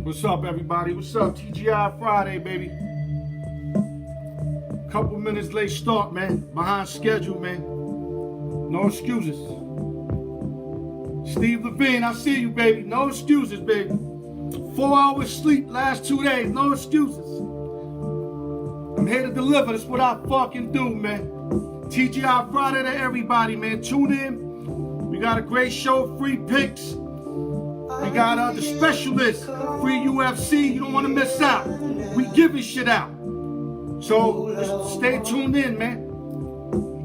What's up, everybody? What's up? TGI Friday, baby. Couple minutes late start, man. Behind schedule, man. No excuses. Steve Levine, I see you, baby. No excuses, baby. 4 hours sleep last 2 days. No excuses. I'm here to deliver. That's what I fucking do, man. TGI Friday to everybody, man. Tune in. We got a great show. Free picks. We got the specialist. Free UFC. You don't want to miss out. We giving shit out. So stay tuned in, man.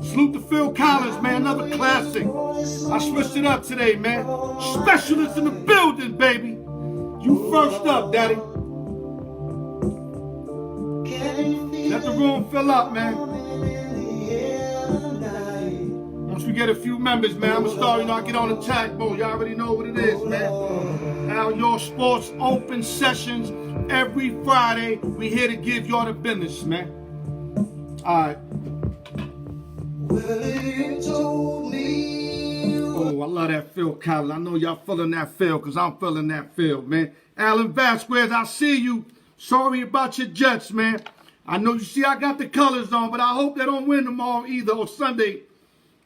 Salute to Phil Collins, man. Another classic. I switched it up today, man. Specialist in the building, baby. You first up, daddy. Let the room fill up, man. Once we get a few members, man, I'm gonna start, I get on attack mode. Y'all already know what it is, man. Now, your sports open sessions every Friday. We here to give y'all the business, man. All right. Oh, I love that Phil Collins. I know y'all feeling that Phil, because I'm feeling that Phil, man. Alan Vasquez, I see you. Sorry about your Jets, man. I know you see I got the colors on, but I hope they don't win tomorrow either, or Sunday.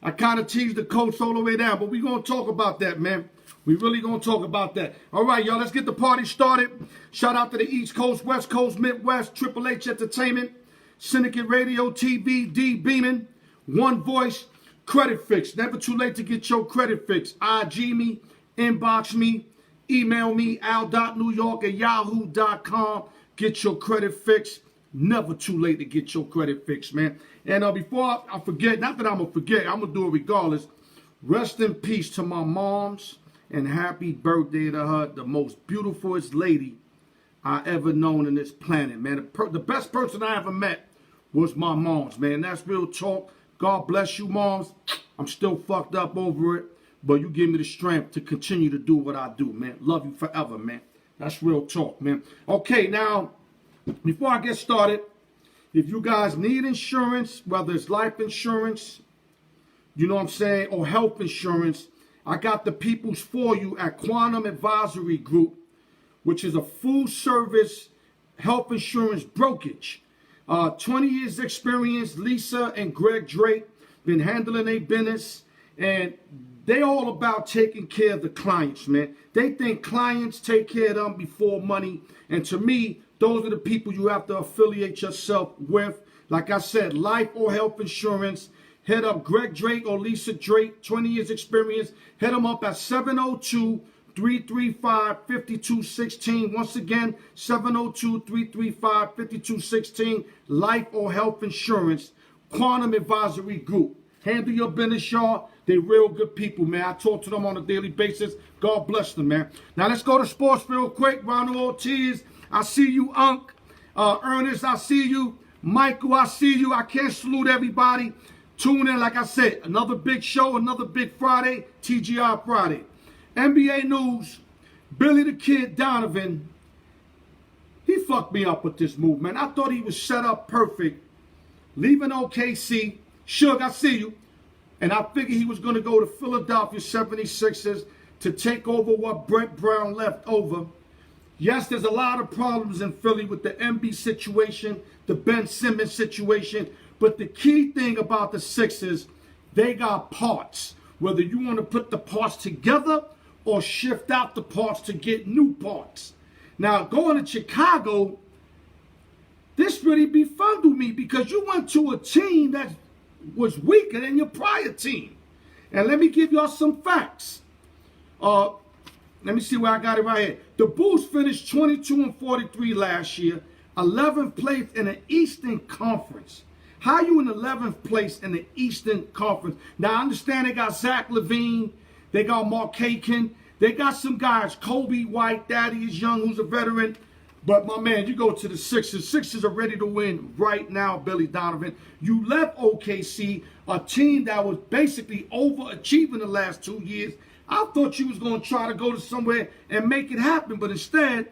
I kind of teased the coach all the way down, but we're going to talk about that, man. We really going to talk about that. All right, y'all, let's get the party started. Shout out to the East Coast, West Coast, Midwest, Triple H Entertainment, Syndicate Radio, TV, D Beeman, One Voice, Credit Fix. Never too late to get your credit fix. IG me, inbox me, email me, al.newyork@yahoo.com. Get your credit fix. Never too late to get your credit fix, man. And before I forget, not that I'm going to forget, I'm going to do it regardless. Rest in peace to my moms and happy birthday to her, the most beautifulest lady I ever known in this planet, man. The best person I ever met was my moms, man. That's real talk. God bless you, moms. I'm still fucked up over it, but you give me the strength to continue to do what I do, man. Love you forever, man. That's real talk, man. Okay, now, before I get started, if you guys need insurance, whether it's life insurance, you know what I'm saying, or health insurance, I got the peoples for you at Quantum Advisory Group, which is a full-service health insurance brokerage. 20 years experience, Lisa and Greg Drake, been handling their business, and they all about taking care of the clients, man. They think clients take care of them before money, and to me, those are the people you have to affiliate yourself with. Like I said, life or health insurance. Head up Greg Drake or Lisa Drake, 20 years experience. Head them up at 702-335-5216. Once again, 702-335-5216. Life or health insurance. Quantum Advisory Group. Handle your business, y'all. They're real good people, man. I talk to them on a daily basis. God bless them, man. Now, let's go to sports real quick. Ronald Ortiz, I see you, Unc. Ernest, I see you. Michael, I see you. I can't salute everybody. Tune in, like I said, another big show, another big Friday, TGI Friday. NBA news, Billy the Kid Donovan, he fucked me up with this move, man. I thought he was set up perfect. Leaving OKC, Suge, I see you. And I figured he was going to go to Philadelphia 76ers to take over what Brett Brown left over. Yes, there's a lot of problems in Philly with the MB situation, the Ben Simmons situation. But the key thing about the Sixers, they got parts. Whether you want to put the parts together or shift out the parts to get new parts. Now, going to Chicago, this really befuddled me because you went to a team that was weaker than your prior team. And let me give y'all some facts. Let me see where I got it right here. The Bulls finished 22-43 last year, 11th place in the Eastern Conference. How you in 11th place in the Eastern Conference? Now, I understand they got Zach LaVine. They got Mark Aiken. They got some guys, Kobe White, Thaddeus Young, who's a veteran. But, my man, you go to the Sixers. Sixers are ready to win right now, Billy Donovan. You left OKC, a team that was basically overachieving the last 2 years. I thought you was going to try to go to somewhere and make it happen. But instead,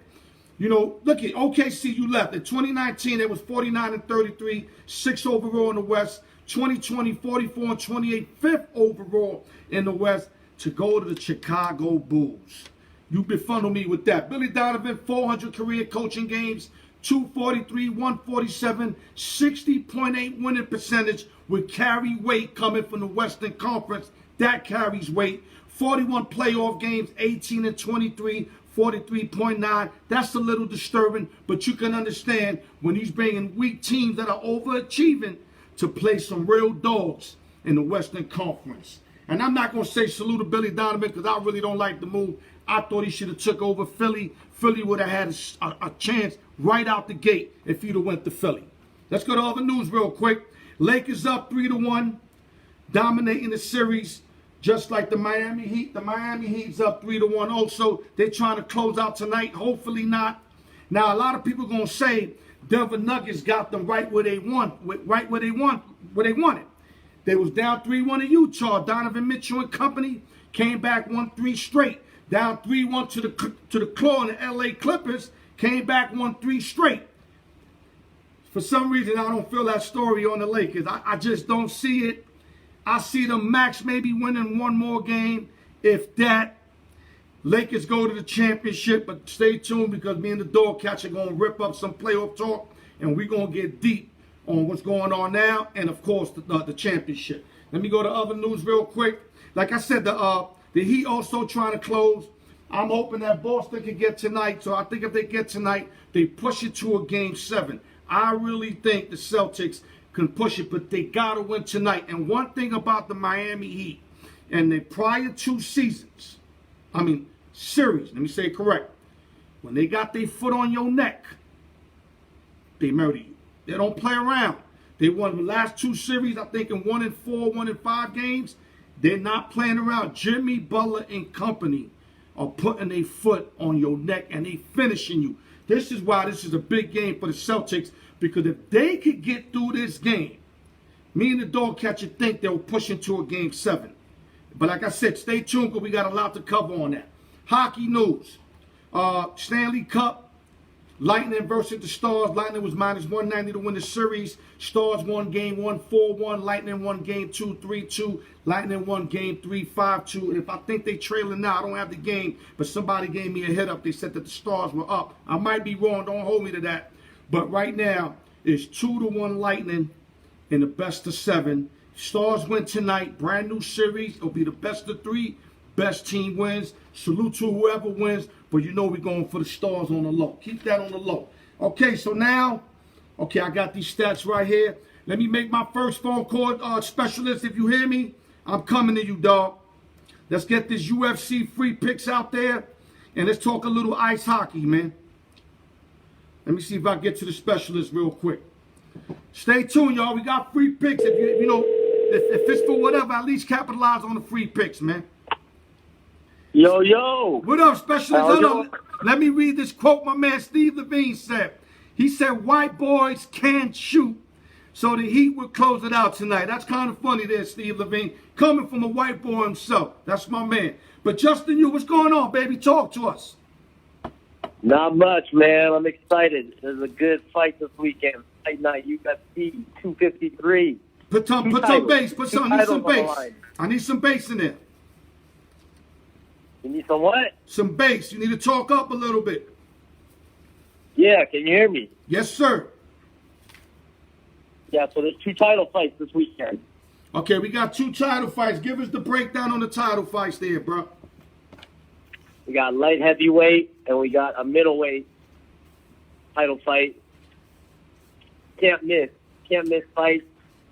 you know, look at OKC, you left. In 2019, it was 49-33, 6th overall in the West. 2020, 44-28, 5th overall in the West to go to the Chicago Bulls. You befuddle me with that. Billy Donovan, 400 career coaching games, 243, 147, 60.8 winning percentage with carry weight coming from the Western Conference. That carries weight. 41 playoff games, 18 and 23, 43.9. That's a little disturbing, but you can understand when he's bringing weak teams that are overachieving to play some real dogs in the Western Conference. And I'm not going to say salute to Billy Donovan because I really don't like the move. I thought he should have took over Philly. Philly would have had a chance right out the gate if he'd have went to Philly. Let's go to other news real quick. Lakers up 3-1, dominating the series. Just like the Miami Heat. The Miami Heat's up 3-1 also. They're trying to close out tonight. Hopefully not. Now, a lot of people going to say Denver Nuggets got them right where they wanted. They was down 3-1 in Utah. Donovan Mitchell and company came back 1-3 straight. Down 3-1 to the claw in the LA Clippers. Came back 1-3 straight. For some reason, I don't feel that story on the Lakers. I just don't see it. I see them max maybe winning one more game, if that. Lakers go to the championship, but stay tuned because me and the dog catcher going to rip up some playoff talk, and we're going to get deep on what's going on now and, of course, the championship. Let me go to other news real quick. Like I said, the Heat also trying to close. I'm hoping that Boston can get tonight, so I think if they get tonight, they push it to a Game 7. I really think the Celtics can push it, but they got to win tonight. And one thing about the Miami Heat and the prior 2 seasons, series, let me say it correct. When they got their foot on your neck, they murder you. They don't play around. They won the last 2 series, I think in 1-4, 1-5 games. They're not playing around. Jimmy Butler and company are putting their foot on your neck and they finishing you. This is why this is a big game for the Celtics. Because if they could get through this game, me and the dog catcher think they'll push into a Game 7. But like I said, stay tuned because we got a lot to cover on that. Hockey news. Stanley Cup. Lightning versus the Stars. Lightning was -190 to win the series. Stars won Game 1 4-1. Lightning won Game 2 3-2. Lightning won Game 3 5-2. And if I think they trailing now, I don't have the game, but somebody gave me a hit up. They said that the Stars were up. I might be wrong. Don't hold me to that. But right now, it's 2-1 Lightning in the best of 7. Stars win tonight. Brand new series. It'll be the best of 3. Best team wins. Salute to whoever wins. But you know we're going for the Stars on the low. Keep that on the low. Okay, so now, I got these stats right here. Let me make my first phone call. Specialist, if you hear me, I'm coming to you, dog. Let's get this UFC free picks out there. And let's talk a little ice hockey, man. Let me see if I get to the specialist real quick. Stay tuned, y'all. We got free picks. If if it's for whatever, at least capitalize on the free picks, man. Yo. What up, specialist? Let me read this quote my man Steve Levine said. He said, white boys can't shoot, so the Heat would close it out tonight. That's kind of funny there, Steve Levine. Coming from a white boy himself. That's my man. But Justin, what's going on, baby? Talk to us. Not much, man. I'm excited. There's a good fight this weekend. Fight night, UFC 253. Put some bass. I need some bass. I need some bass in there. You need some what? Some bass. You need to talk up a little bit. Yeah, can you hear me? Yes, sir. Yeah, so there's 2 title fights this weekend. Okay, we got 2 title fights. Give us the breakdown on the title fights there, bro. We got light heavyweight, and we got a middleweight title fight. Can't miss fights.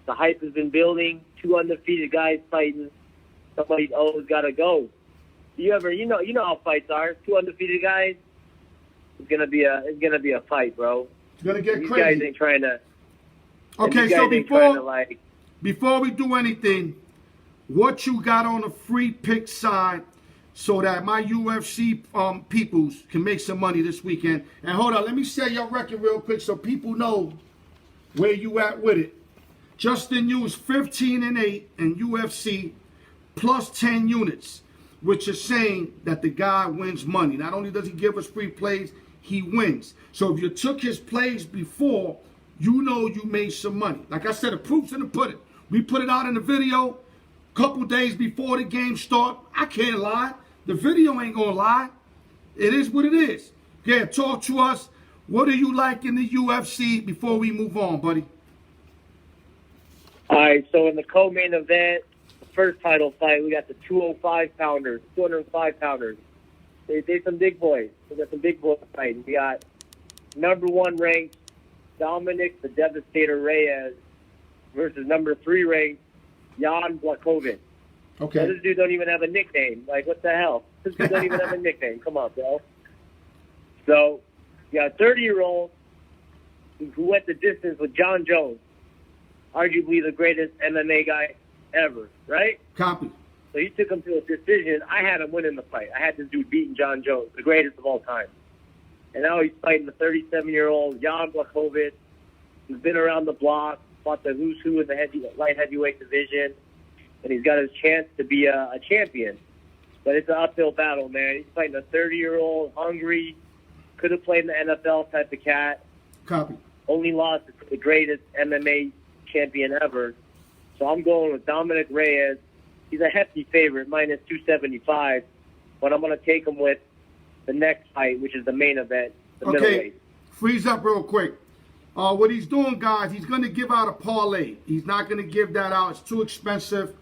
The hype has been building. 2 undefeated guys fighting. Somebody's always got to go. You know how fights are. 2 undefeated guys. It's gonna be a fight, bro. It's gonna get These crazy. Guys ain't trying to. Okay, so before we do anything, what you got on the free pick side so that my UFC peoples can make some money this weekend? And hold on, let me say your record real quick so people know where you at with it. Justin Yu is 15-8 in UFC plus 10 units, which is saying that the guy wins money. Not only does he give us free plays, he wins. So if you took his plays before, you know you made some money. Like I said, the proof's in the pudding. We put it out in the video a couple days before the game start. I can't lie. The video ain't gonna lie. It is what it is. Yeah, talk to us. What do you like in the UFC before we move on, buddy? All right, so in the co-main event, the first title fight, we got the 205-pounders, 205-pounders. They some big boys. We got some big boys fighting. We got number 1 ranked Dominic the Devastator Reyes versus number 3 ranked Jan Blachowicz. Okay. This dude don't even have a nickname. Like, what the hell? This dude don't even have a nickname. Come on, bro. So, you got a 30-year-old who went the distance with John Jones, arguably the greatest MMA guy ever, right? Copy. So he took him to a decision. I had him winning the fight. I had this dude beating John Jones, the greatest of all time. And now he's fighting the 37-year-old Jan Blachowicz, who's been around the block, fought the who's who in the light heavyweight division, and he's got his chance to be a champion. But it's an uphill battle, man. He's fighting a 30-year-old, hungry, could have played in the NFL type of cat. Copy. Only lost to the greatest MMA champion ever. So I'm going with Dominic Reyes. He's a hefty favorite, minus 275. But I'm going to take him with the next fight, which is the main event, the middleweight. Freeze up real quick. What he's doing, guys, he's going to give out a parlay. He's not going to give that out. It's too expensive.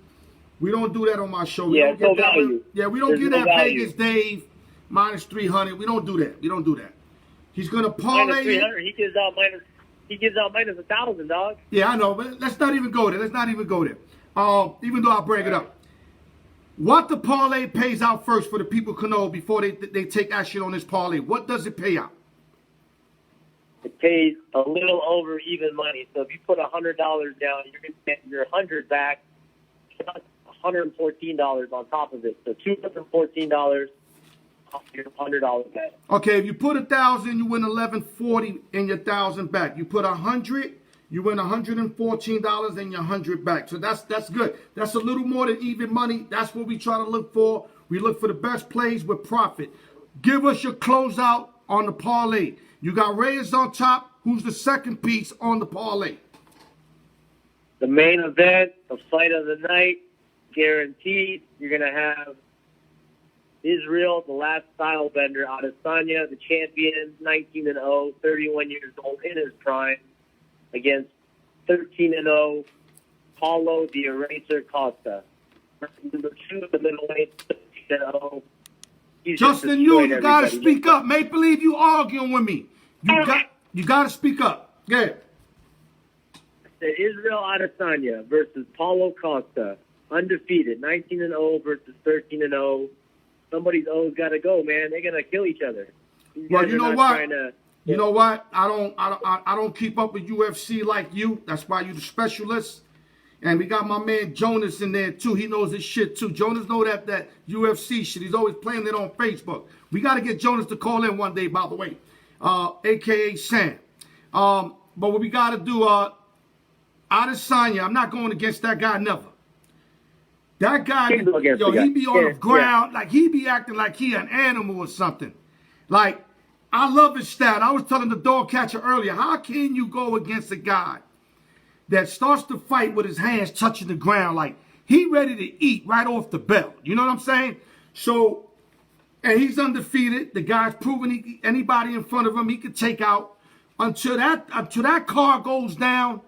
We don't do that on my show. We don't no value. We don't give that Vegas Dave minus 300. We don't do that. We don't do that. He's going to parlay minus 300. He gives out minus 1,000, dog. Yeah, I know, but let's not even go there. Even though I'll bring it up. What the parlay pays out first for the people can know before they take action on this parlay. What does it pay out? It pays a little over even money. So if you put $100 down, you're going to get your 100 back, plus $114 on top of it. So $214 off your $100 back. Okay, if you put 1,000, you win 1,140 and your 1,000 back. You put 100, you win $114 and your 100 back. So that's good. That's a little more than even money. That's what we try to look for. We look for the best plays with profit. Give us your closeout on the parlay. You got Reyes on top. Who's the second piece on the parlay? The main event, the fight of the night, guaranteed. You're going to have Israel, the last style bender, Adesanya, the champion, 19-0, 31 years old, in his prime, against 13-0, Paulo the Eraser Costa. Number 2, the middleweight, 13-0. Justin, you got to speak up. Make believe you arguing with me. You got to speak up. Yeah. Israel Adesanya versus Paulo Costa, undefeated, 19-0 versus 13-0. Somebody's O's got to go, man. They're gonna kill each other. Well, you know what? You know what? I don't keep up with UFC like you. That's why you the specialist. And we got my man Jonas in there too. He knows his shit too. Jonas know that UFC shit. He's always playing it on Facebook. We got to get Jonas to call in one day, by the way, aka Sam. But what we got to do, Adesanya, I'm not going against that guy never. That guy, he be on the ground, like he be acting like he an animal or something. Like, I love his style. I was telling the dog catcher earlier, how can you go against a guy that starts to fight with his hands touching the ground, like he ready to eat right off the bell? You know what I'm saying? So, and he's undefeated. The guy's proven anybody in front of him he could take out. Until that car goes down,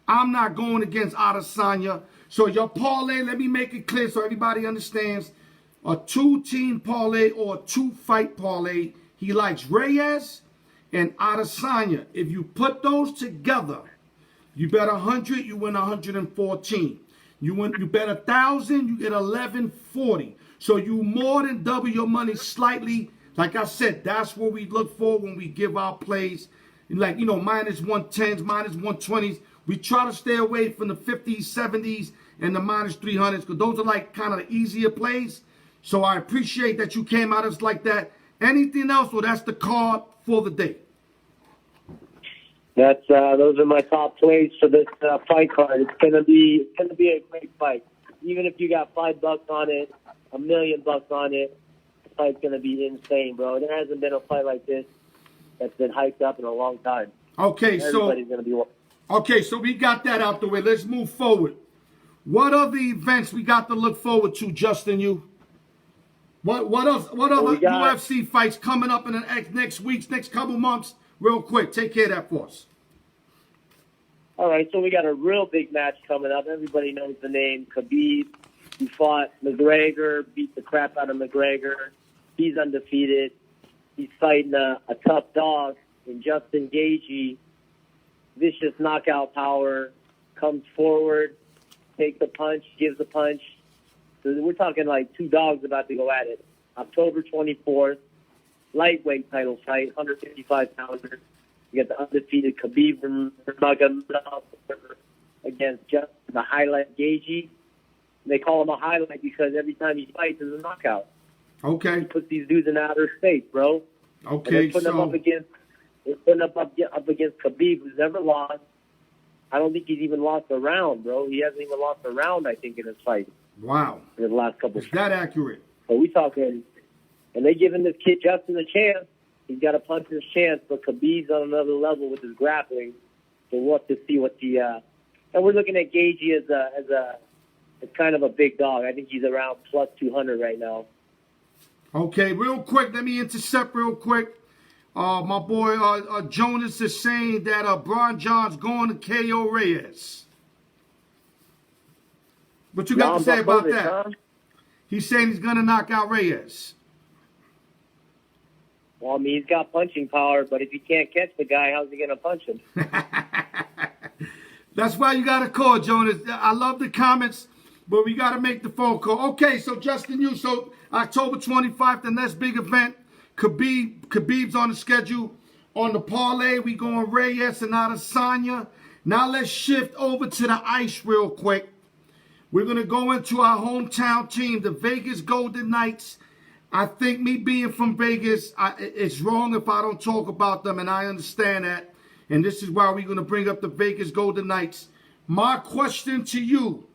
I'm not going against Adesanya. So your parlay, let me make it clear so everybody understands. A 2-team parlay or a 2-fight parlay. He likes Reyes and Adesanya. If you put those together, you bet 100, you win 114. You bet 1,000, you get 1,140. So you more than double your money slightly. Like I said, that's what we look for when we give our plays. Like, you know, minus 110s, minus 120s. We try to stay away from the 50s, 70s, and the minus 300s, because those are like kind of the easier plays. So I appreciate that you came at us like that. Anything else? Well, that's the card for the day. Those are my top plays for this fight card. It's gonna be a great fight. Even if you got $5 on it, $1 million on it, the fight's gonna be insane, bro. There hasn't been a fight like this that's been hyped up in a long time. Everybody's gonna be watching. Okay, so we got that out the way. Let's move forward. What are the events we got to look forward to, Justin? You? What else? What other we got- UFC fights coming up in the next weeks, next couple months? Real quick, take care of that for us. All right, so we got a real big match coming up. Everybody knows the name Khabib. He fought McGregor, beat the crap out of McGregor. He's undefeated. He's fighting a tough dog in Justin Gaethje. Vicious knockout power, comes forward, takes a punch, gives a punch. So we're talking like two dogs about to go at it. October 24th, lightweight title fight, 155 pounder. You got the undefeated Khabib Nurmagomedov against just the highlight Gaethje. They call him a highlight because every time he fights is a knockout. Okay. He puts these dudes in outer space, bro. Okay. They're putting him up against Khabib, who's never lost. I don't think he's even lost a round, bro. He hasn't even lost a round, I think, in his fight. Wow. In the last couple. Is that accurate? So we talking, and they giving this kid Justin a chance. He's got a puncher's chance, but Khabib's on another level with his grappling. So we'll have to see what the. And we're looking at Gaethje as kind of a big dog. I think he's around plus 200 right now. Okay, real quick, let me intercept real quick. My boy Jonas is saying that Brian John's going to KO Reyes. What you got to say about that? Huh? He's saying he's going to knock out Reyes. Well, I mean, he's got punching power, but if he can't catch the guy, how's he going to punch him? That's why you got to call, Jonas. I love the comments, but we got to make the phone call. Okay, so Justin, so October 25th, the next big event. Khabib's on the schedule. On the parlay, we going Reyes and Adesanya. Now let's shift over to the ice real quick. We're going to go into our hometown team, the Vegas Golden Knights. I think me being from Vegas, it's wrong if I don't talk about them, and I understand that. And this is why we're going to bring up the Vegas Golden Knights. My question to you,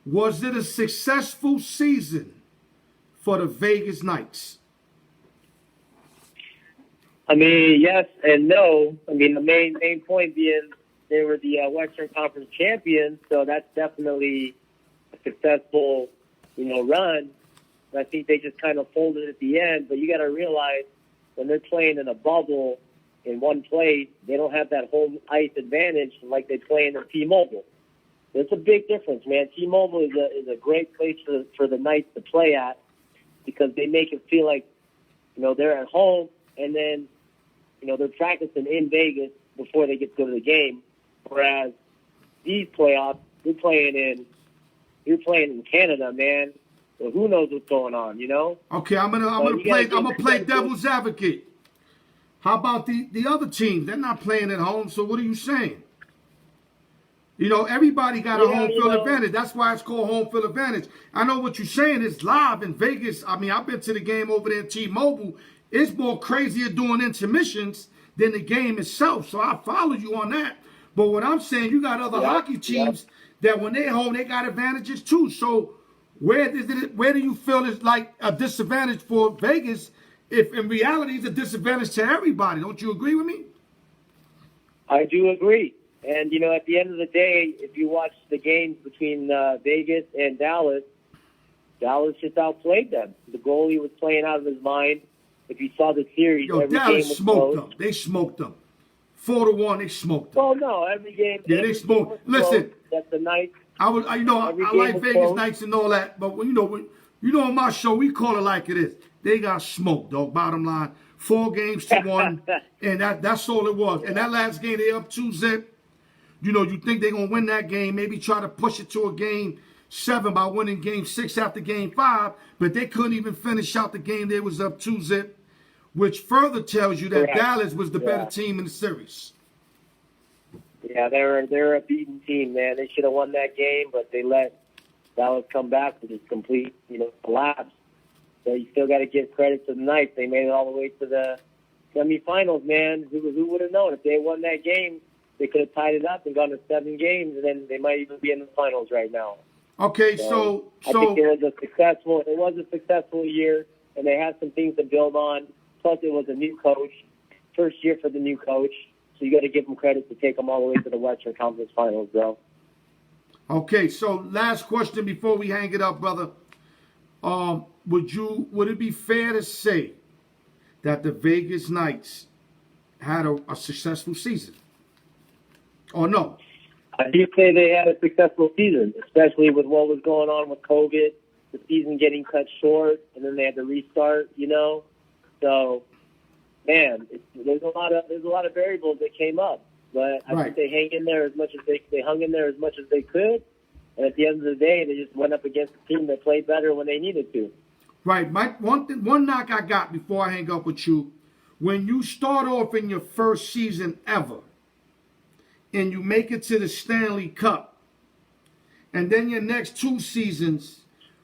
was it a successful season for the Vegas Knights? I mean, yes and no. I mean, the main point being they were the Western Conference champions, so that's definitely a successful, run. I think they just kind of folded at the end. But you got to realize when they're playing in a bubble in one place, they don't have that home ice advantage like they play in their T-Mobile. It's a big difference, man. T-Mobile is a great place for the Knights to play at because they make it feel like, they're at home and then, they're practicing in Vegas before they get to go to the game. Whereas these playoffs, you're playing in Canada, man. So who knows what's going on, Okay, I'm gonna play devil's advocate. How about the other teams? They're not playing at home, so what are you saying? Everybody got a home field advantage. That's why it's called home field advantage. I know what you're saying is live in Vegas. I mean, I've been to the game over there in T-Mobile. It's more crazier doing intermissions than the game itself. So I follow you on that. But what I'm saying, you got other hockey teams that when they're home, they got advantages too. So where do you feel is like a disadvantage for Vegas if in reality it's a disadvantage to everybody? Don't you agree with me? I do agree. And, at the end of the day, if you watch the games between Vegas and Dallas just outplayed them. The goalie was playing out of his mind. If you saw the series, every Dallas game was smoked close. them. They smoked them. 4-1, they smoked them. Well, no, every game. Yeah, they smoked. Listen, that's the Knights. I like Vegas close. Knights and all that, but on my show we call it like it is. They got smoked, dog. Bottom line, 4-1, and that's all it was. And that last game they up 2-0. You think they're gonna win that game? Maybe try to push it to a game 7 by winning game 6 after game 5, but they couldn't even finish out the game. They was up 2-0, which further tells you that Correct. Dallas was the better team in the series. Yeah, they're a beaten team, man. They should have won that game, but they let Dallas come back with this complete, collapse. So you still got to give credit to the Knights. They made it all the way to the semifinals, man. Who would have known if they had won that game? They could have tied it up and gone to 7 games, and then they might even be in the finals right now. Okay, so I think it was a successful year, and they had some things to build on. Plus, it was a new coach, first year for the new coach. So you got to give them credit to take them all the way to the Western Conference Finals, bro. Okay, so last question before we hang it up, brother. would it be fair to say that the Vegas Knights had a successful season? Or no? I do say they had a successful season, especially with what was going on with COVID, the season getting cut short, and then they had to restart. So, man, there's a lot of variables that came up, but I think they hung in there as much as they could, and at the end of the day, they just went up against a team that played better when they needed to. Right. One knock I got before I hang up with you, when you start off in your first season ever, and you make it to the Stanley Cup, and then your next 2 seasons,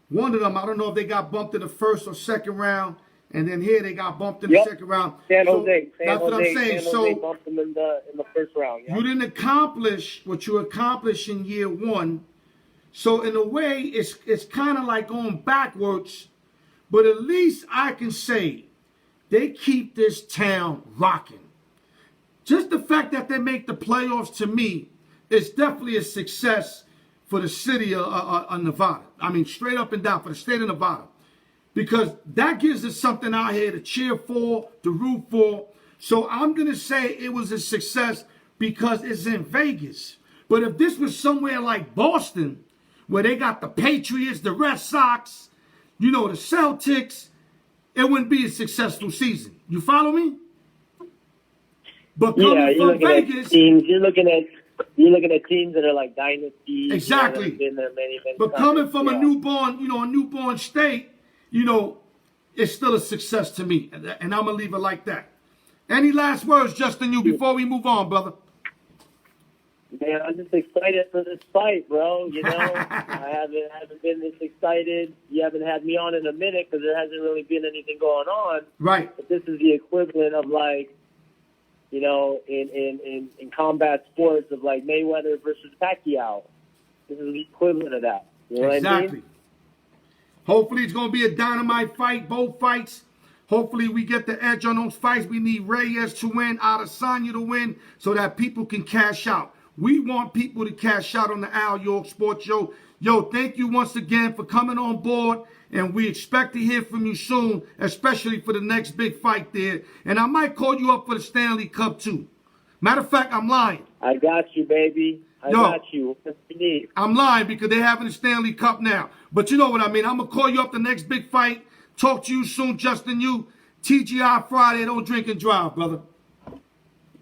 one of them, I don't know if they got bumped in the first or second round, and then here they got bumped in the second round. San Jose. That's what I'm saying. San Jose bumped them in the first round. Yeah. You didn't accomplish what you accomplished in year 1. So in a way, it's kind of like going backwards, but at least I can say they keep this town rocking. Just the fact that they make the playoffs, to me, is definitely a success for the city of Nevada. I mean, straight up and down, for the state of Nevada. Because that gives us something out here to cheer for, to root for. So I'm going to say it was a success because it's in Vegas. But if this was somewhere like Boston, where they got the Patriots, the Red Sox, the Celtics, it wouldn't be a successful season. You follow me? But coming from Vegas, you're looking at teams that are like dynasties. Exactly. Been there many but coming from a newborn state, it's still a success to me, and I'm gonna leave it like that. Any last words, Justin? Before we move on, brother? Man, I'm just excited for this fight, bro. I haven't been this excited. You haven't had me on in a minute because there hasn't really been anything going on. Right. But this is the equivalent of in combat sports of like Mayweather versus Pacquiao. This is the equivalent of that. You know what I mean? Hopefully it's going to be a dynamite fight, both fights. Hopefully we get the edge on those fights. We need Reyes to win, Adesanya to win, so that people can cash out. We want people to cash out on the Al York Sports Show. Yo, thank you once again for coming on board. And we expect to hear from you soon, especially for the next big fight there. And I might call you up for the Stanley Cup too. Matter of fact, I'm lying. I got you, baby. I got you. What you need? I'm lying because they're having the Stanley Cup now. But you know what I mean. I'm going to call you up the next big fight. Talk to you soon, Justin. TGI Friday. Don't drink and drive, brother.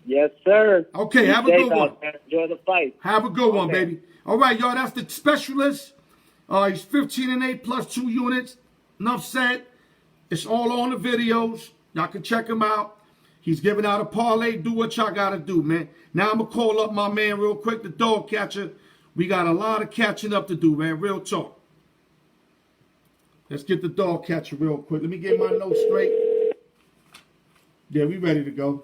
Yes, sir. Okay, have a good one. Enjoy the fight. Have a good one, baby. All right, y'all. That's the specialist. He's 15-8 plus 2 units. Enough said. It's all on the videos. Y'all can check him out. He's giving out a parlay. Do what y'all got to do, man. Now I'm going to call up my man real quick, the dog catcher. We got a lot of catching up to do, man. Real talk. Let's get the dog catcher real quick. Let me get my notes straight. Yeah, we ready to go.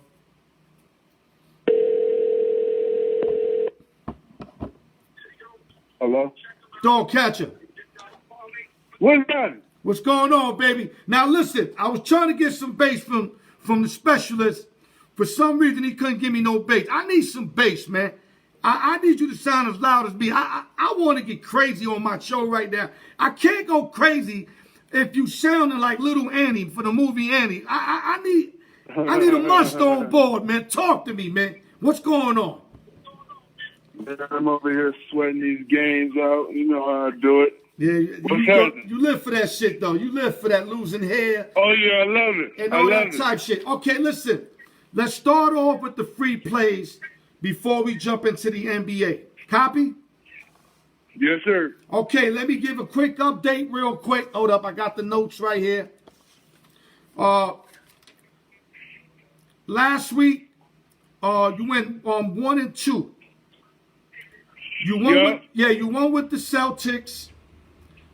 Hello? Dog catcher. What's done? What's going on, baby? Now listen, I was trying to get some bass from the specialist. For some reason, he couldn't give me no bass. I need some bass, man. I need you to sound as loud as me. I want to get crazy on my show right now. I can't go crazy if you sounding like Little Annie for the movie Annie. I need a monster on board, man. Talk to me, man. What's going on? Man, I'm over here sweating these games out. You know how I do it. Yeah, you live for that shit, though. You live for that losing hair. Oh, yeah, I love it. And all that type shit. Okay, listen. Let's start off with the free plays before we jump into the NBA. Copy? Yes, sir. Okay, let me give a quick update real quick. Hold up, I got the notes right here. Last week, you went 1-2. You won you won with the Celtics.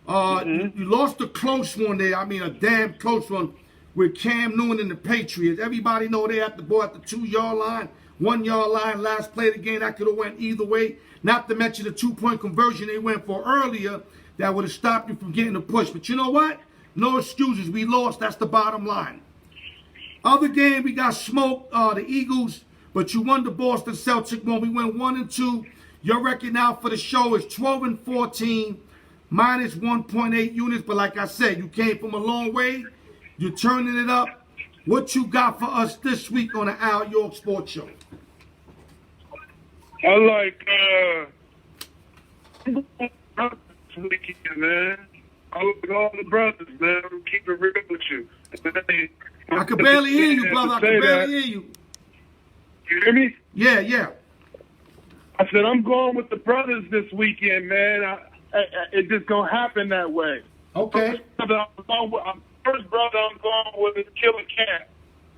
You lost a close one there. I mean, a damn close one with Cam Newton and the Patriots. Everybody know they had the ball at the 2-yard line, 1-yard line. Last play of the game, that could have went either way. Not to mention the 2-point conversion they went for earlier that would have stopped you from getting the push. But you know what? No excuses. We lost. That's the bottom line. Other game, we got smoked, the Eagles, but you won the Boston Celtics one. We went 1-2. Your record now for the show is 12-14. minus 1.8 units. But like I said, you came from a long way. You're turning it up. What you got for us this week on the Al York Sports Show? I like this weekend, man. I like all the brothers, man. I'm keeping it real with you. I can barely hear you, brother. I can barely hear you. You hear me? Yeah, yeah. I said I'm going with the brothers this weekend, man. It just gonna happen that way. Okay. First brother I'm going with is Killer Cat,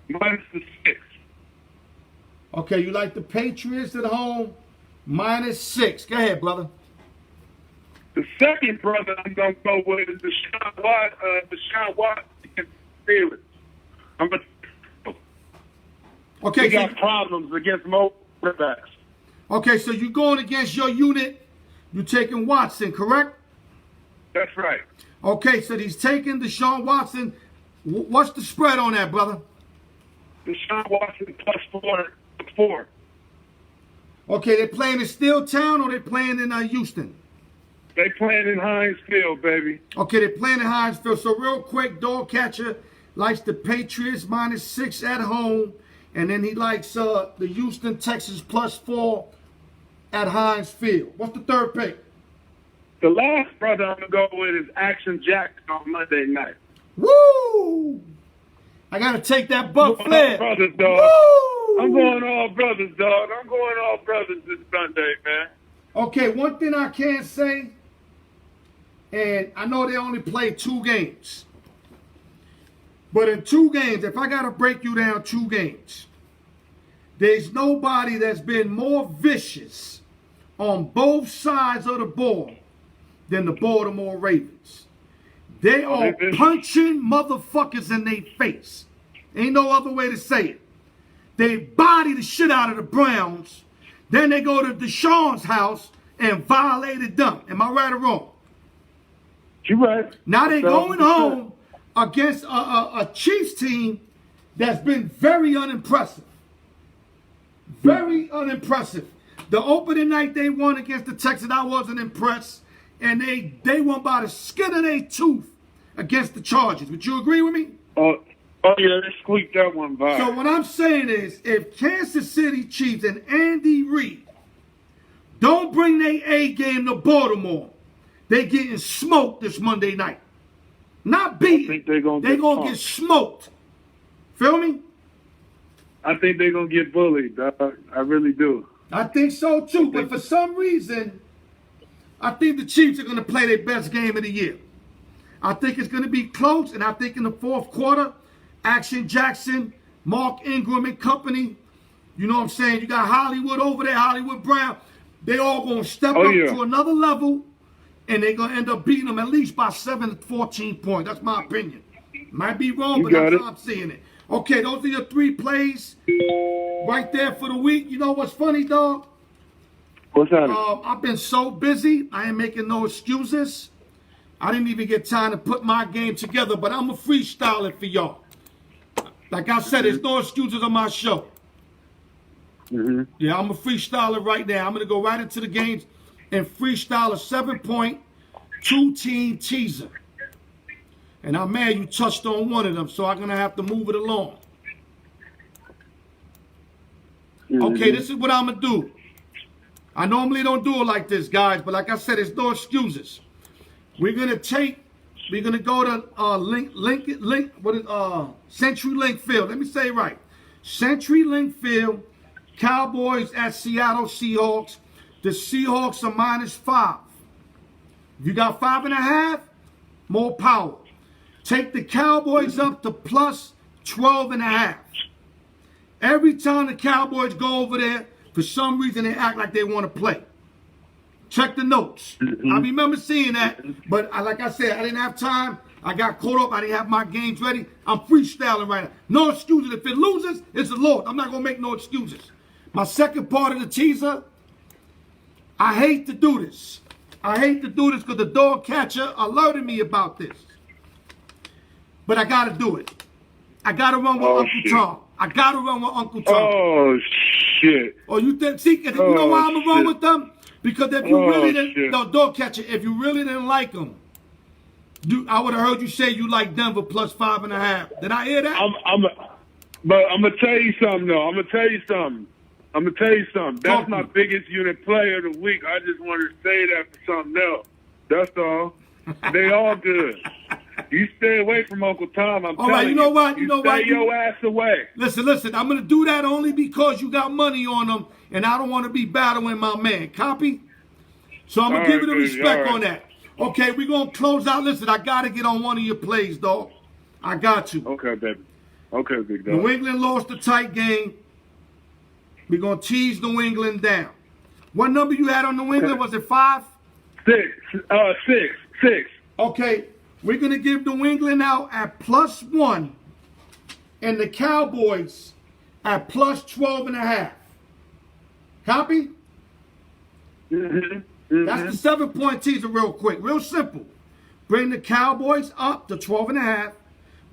minus the 6. Okay, you like the Patriots at home, minus 6. Go ahead, brother. The second brother I'm gonna go with is Deshaun Watson against the Steelers. Okay, They got problems against most quarterbacks. Okay, so you're going against your unit. You're taking Watson, correct? That's right. Okay, so he's taking Deshaun Watson. What's the spread on that, brother? Deshaun Watson plus 4. Okay, they're playing in Steeltown or they're playing in Houston? They playing in Heinz Field, baby. Okay, they're playing in Heinz Field. So real quick, Dog Catcher likes the Patriots minus 6 at home. And then he likes the Houston Texans plus 4 at Heinz Field. What's the third pick? The last brother I'm going to go with is Action Jackson on Monday night. Woo! I got to take that Buck Flair. Brothers, dog. Woo! I'm going all brothers, dog. I'm going all brothers this Sunday, man. Okay, one thing I can say, and I know they only play 2 games. But in 2 games, if I got to break you down 2 games, there's nobody that's been more vicious on both sides of the ball than the Baltimore Ravens. They are punching motherfuckers in their face. Ain't no other way to say it. They body the shit out of the Browns. Then they go to Deshaun's house and violated them. Am I right or wrong? You're right. Now they going home against a Chiefs team that's been very unimpressive. Very unimpressive. The opening night they won against the Texans, I wasn't impressed. And they won by the skin of their tooth against the Chargers. Would you agree with me? Oh yeah, they squeaked that one by. So what I'm saying is, if Kansas City Chiefs and Andy Reid don't bring their A game to Baltimore, they getting smoked this Monday night. Not beaten. I think they're going to get smoked. Feel me? I think they're going to get bullied, dog. I really do. I think so too. But for some reason, I think the Chiefs are going to play their best game of the year. I think it's going to be close. And I think in the 4th quarter, Action Jackson, Mark Ingram and company, you know what I'm saying? You got Hollywood over there, Hollywood Brown. They all going to step up to another level. And they're going to end up beating them at least by 7 to 14 points. That's my opinion. Might be wrong, but that's how I'm seeing it. Okay, those are your 3 plays right there for the week. You know what's funny, dog? What's that? I've been so busy. I ain't making no excuses. I didn't even get time to put my game together, but I'm a freestyler for y'all. Like I said, there's no excuses on my show. Yeah, I'm a freestyler right now. I'm going to go right into the games and freestyle a 7-point, 2-team teaser. And I'm mad you touched on one of them, so I'm going to have to move it along. Okay, this is what I'm going to do. I normally don't do it like this, guys, but like I said, there's no excuses. We're going to go to CenturyLink Field. Let me say it right. CenturyLink Field, Cowboys at Seattle Seahawks. The Seahawks are -5. If you got 5.5, more power. Take the Cowboys up to plus 12.5. Every time the Cowboys go over there, for some reason they act like they want to play. Check the notes. I remember seeing that, but like I said, I didn't have time. I got caught up. I didn't have my games ready. I'm freestyling right now. No excuses. If it loses, it's the Lord. I'm not going to make no excuses. My second part of the teaser, I hate to do this. I hate to do this because the Dog Catcher alerted me about this. But I got to do it. I got to run with Uncle Tom. I got to run with Uncle Tom. Oh, shit. Oh, you think? See, you know why I'm going to run with them? Because if you really didn't, shit. no, dog catcher, if you really didn't like them, I would have heard you say you like Denver plus 5.5. Did I hear that? But I'm gonna tell you something though. I'm gonna tell you something. That's my biggest unit player of the week. I just wanted to say that for something else. That's all. They all good. You stay away from Uncle Tom. I'm All telling right, you know what? You know what? Stay your ass away. Listen. I'm going to do that only because you got money on them, and I don't want to be battling my man. Copy? So I'm going to give you the respect on that. Okay, we're going to close out. Listen, I got to get on one of your plays, dog. I got you. Okay, baby. Okay, big dog. New England lost a tight game. We're going to tease New England down. What number you had on New England? Was it 5? 6. Okay, we're going to give New England out at +1 and the Cowboys at +12.5. Copy? That's the 7-point teaser real quick. Real simple. Bring the Cowboys up to 12.5.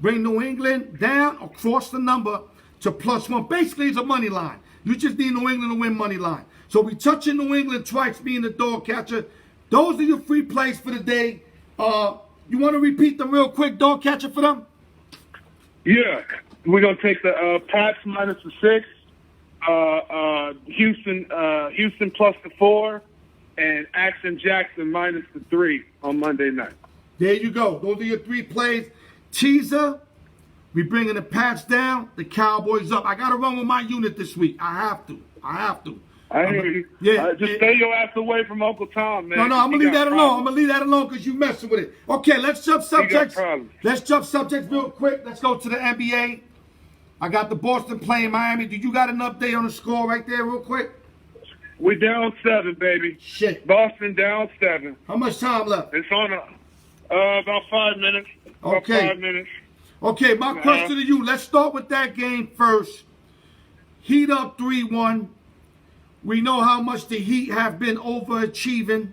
Bring New England down across the number to +1. Basically, it's a money line. You just need New England to win money line. So we touching New England twice, being the dog catcher. Those are your free plays for the day. You want to repeat them real quick, dog catcher, for them? Yeah. We're going to take the Pats minus the 6, Houston plus the 4, and Action Jackson minus the 3 on Monday night. There you go. Those are your 3 plays. Teaser, we bringing the Pats down, the Cowboys up. I got to run with my unit this week. I have to. I hear you. Yeah, just stay your ass away from Uncle Tom, man. No, I'm going to leave that alone. I'm going to leave that alone because you messing with it. Okay, let's jump subjects. Real quick. Let's go to the NBA. I got the Boston playing Miami. Do you got an update on the score right there real quick? We down 7, baby. Shit. Boston down 7. How much time left? It's on about 5 minutes. Okay. About 5 minutes. Okay, my question to you. Let's start with that game first. Heat up 3-1. We know how much the Heat have been overachieving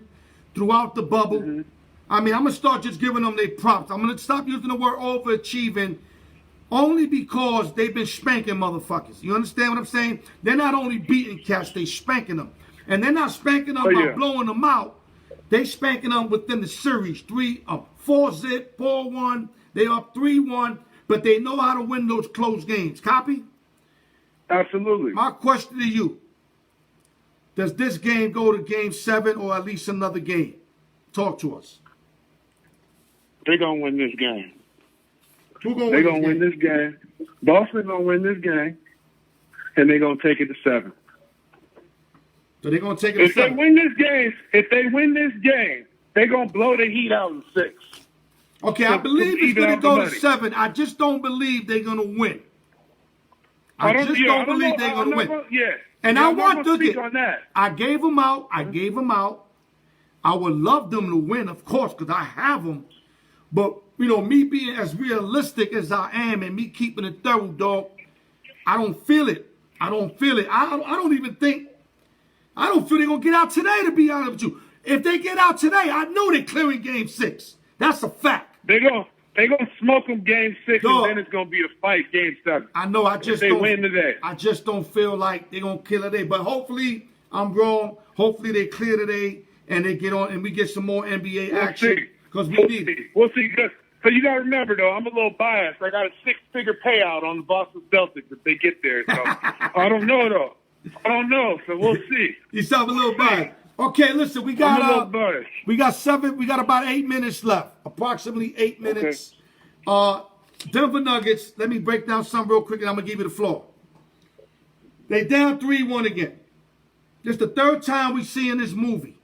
throughout the bubble. I mean, I'm going to start just giving them their props. I'm going to stop using the word overachieving only because they've been spanking motherfuckers. You understand what I'm saying? They're not only beating cats, they spanking them. And they're not spanking them by blowing them out. They spanking them within the series. 4-zip, 4-1. They up 3-1, but they know how to win those close games. Copy? Absolutely. My question to you. Does this game go to game 7 or at least another game? Talk to us. They're going to win this game. Who gonna They're going to win this game. Boston's going to win this game, and they're going to take it to 7. So they're going to take it to 7. If they win this game, they're going to blow the Heat out in 6. Okay, I believe it's going to go to 7. I just don't believe they're going to win. I just don't believe they're going to win. And I want to get on that. I gave them out. I would love them to win, of course, because I have them. But, you know, me being as realistic as I am and me keeping it thorough, dog, I don't feel it. I don't feel it. I don't feel they're going to get out today, to be honest with you. If they get out today, I know they're clearing game 6. That's a fact. They're going to smoke them game 6, dog, and then it's going to be a fight game 7. I know. They win today. I just don't feel like they're going to kill today. But hopefully, I'm wrong. Hopefully, they clear today and they get on and we get some more NBA action. Because we need it. We'll see. So you got to remember, though, I'm a little biased. I got a 6-figure payout on the Boston Celtics if they get there. So I don't know, though. So we'll see. You sound a little biased. Okay, listen, we got about 8 minutes left. Approximately 8 minutes. Okay. Denver Nuggets, let me break down something real quick and I'm going to give you the floor. They down 3-1 again. This is the 3rd time we see in this movie.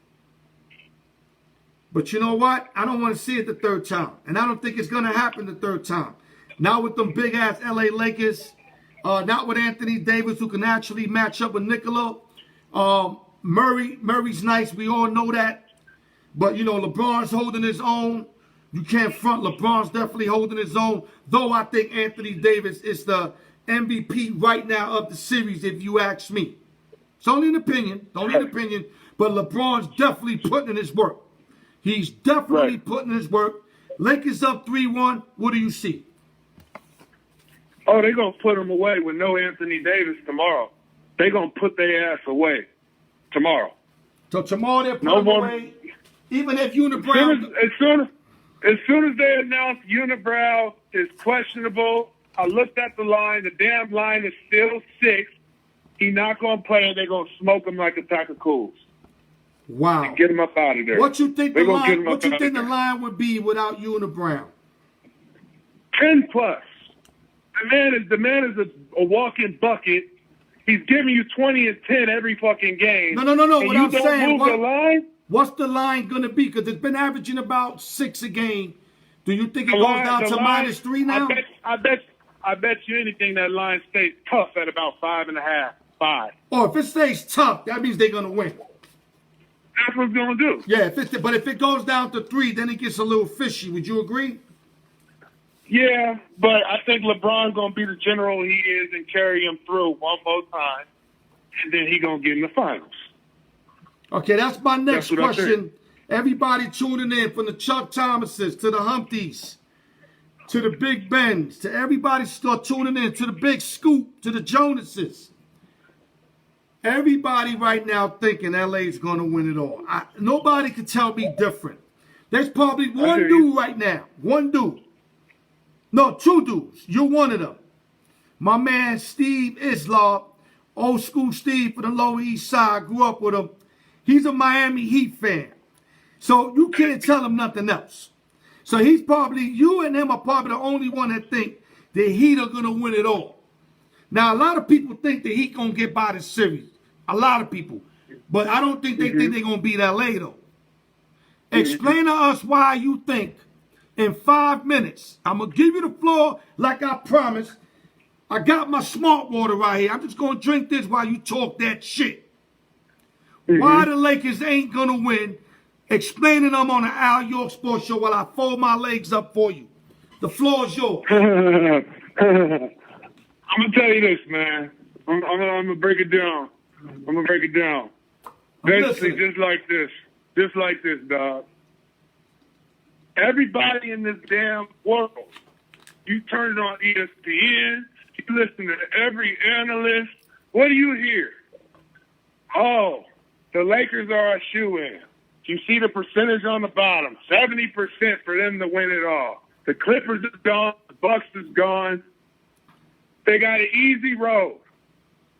But you know what? I don't want to see it the 3rd time. And I don't think it's going to happen the 3rd time. Not with them big-ass LA Lakers. Not with Anthony Davis, who can actually match up with Nikola. Murray's nice. We all know that. But, you know, LeBron's holding his own. You can't front. LeBron's definitely holding his own. Though I think Anthony Davis is the MVP right now of the series, if you ask me. It's only an opinion. But LeBron's definitely putting in his work. He's definitely putting in his work. Lakers up 3-1. What do you see? Oh, they're going to put him away with no Anthony Davis tomorrow. They're going to put their ass away tomorrow. So tomorrow they're No putting more. away. Even if Unibrow. As soon as they announce Unibrow is questionable, I looked at the line. The damn line is still 6. He's not going to play, and they're going to smoke him like a pack of cools. Wow. And get him up out of there. What you think They're the gonna get line? him What up you out think of the there. line would be without Unibrow? 10 plus. The man is a walking bucket. He's giving you 20 and 10 every fucking game. No. And What you I'm don't saying, move the line. what's the line gonna be? Because it's been averaging about 6 a game. Do you think it The goes line- down the to line- -3 now? I bet you anything that line stays tough at about 5.5, 5. Or if it stays tough, that means they're gonna win. That's what it's gonna do. Yeah, but if it goes down to 3, then it gets a little fishy. Would you agree? Yeah, but I think LeBron's gonna be the general he is and carry him through one more time, and then he gonna get in the finals. Okay, that's my next That's what I question. Everybody tuning in, from the Chuck Thomases to the Humpties to the Big Bens, to everybody start tuning in, to the Big Scoop, to the Jonases. Everybody right now thinking LA's going to win it all. Nobody can tell me different. There's probably one hear you. dude right now. One dude. No, 2 dudes. You're one of them. My man Steve Islam, old school Steve from the Lower East Side, grew up with him. He's a Miami Heat fan. So you can't tell him nothing else. So he's probably, you and him are probably the only one that think the Heat are going to win it all. Now, a lot of people think the Heat going to get by the series. A lot of people. But I don't think they think they're going to beat LA, though. Explain to us why you think in 5 minutes, I'm going to give you the floor like I promised. I got my smart water right here. I'm just going to drink this while you talk that shit. Why the Lakers ain't going to win. Explaining them on the Al York Sports Show while I fold my legs up for you. The floor is yours. I'm gonna tell you this, man. I'm gonna break it down. Basically, listening. just like this, dog. Everybody in this damn world, you turn it on ESPN, you listen to every analyst. What do you hear? Oh, the Lakers are a shoe-in. You see the percentage on the bottom, 70% for them to win it all. The Clippers is gone, the Bucks is gone. They got an easy road.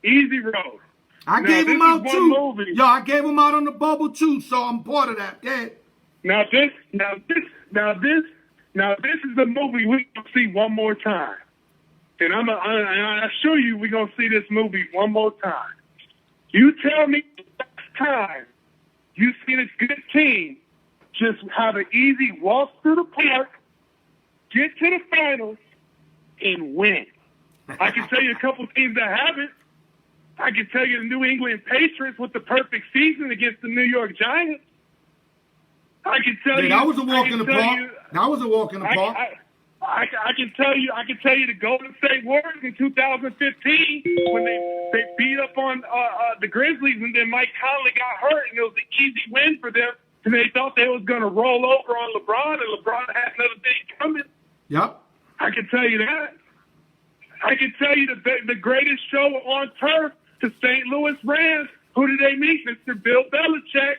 Easy road. I Now, gave this him is out one too. movie. Yo, I gave him out on the bubble too, so I'm part of that. Yeah. Now this is the movie we gonna see one more time. And I assure you we're gonna see this movie one more time. You tell me the last time you seen a good team just have an easy walk through the park, get to the finals, and win. I can tell you a couple teams that haven't. I can tell you the New England Patriots with the perfect season against the New York Giants. I can tell you That was a walk I in the can tell park. you- That was a walk in the park. I can tell you the Golden State Warriors in 2015 when they beat up on the Grizzlies, and then Mike Conley got hurt, and it was an easy win for them. And they thought they was going to roll over on LeBron, and LeBron had another thing coming. Yep. I can tell you that. I can tell you the greatest show on turf, the St. Louis Rams. Who did they meet? Mr. Bill Belichick.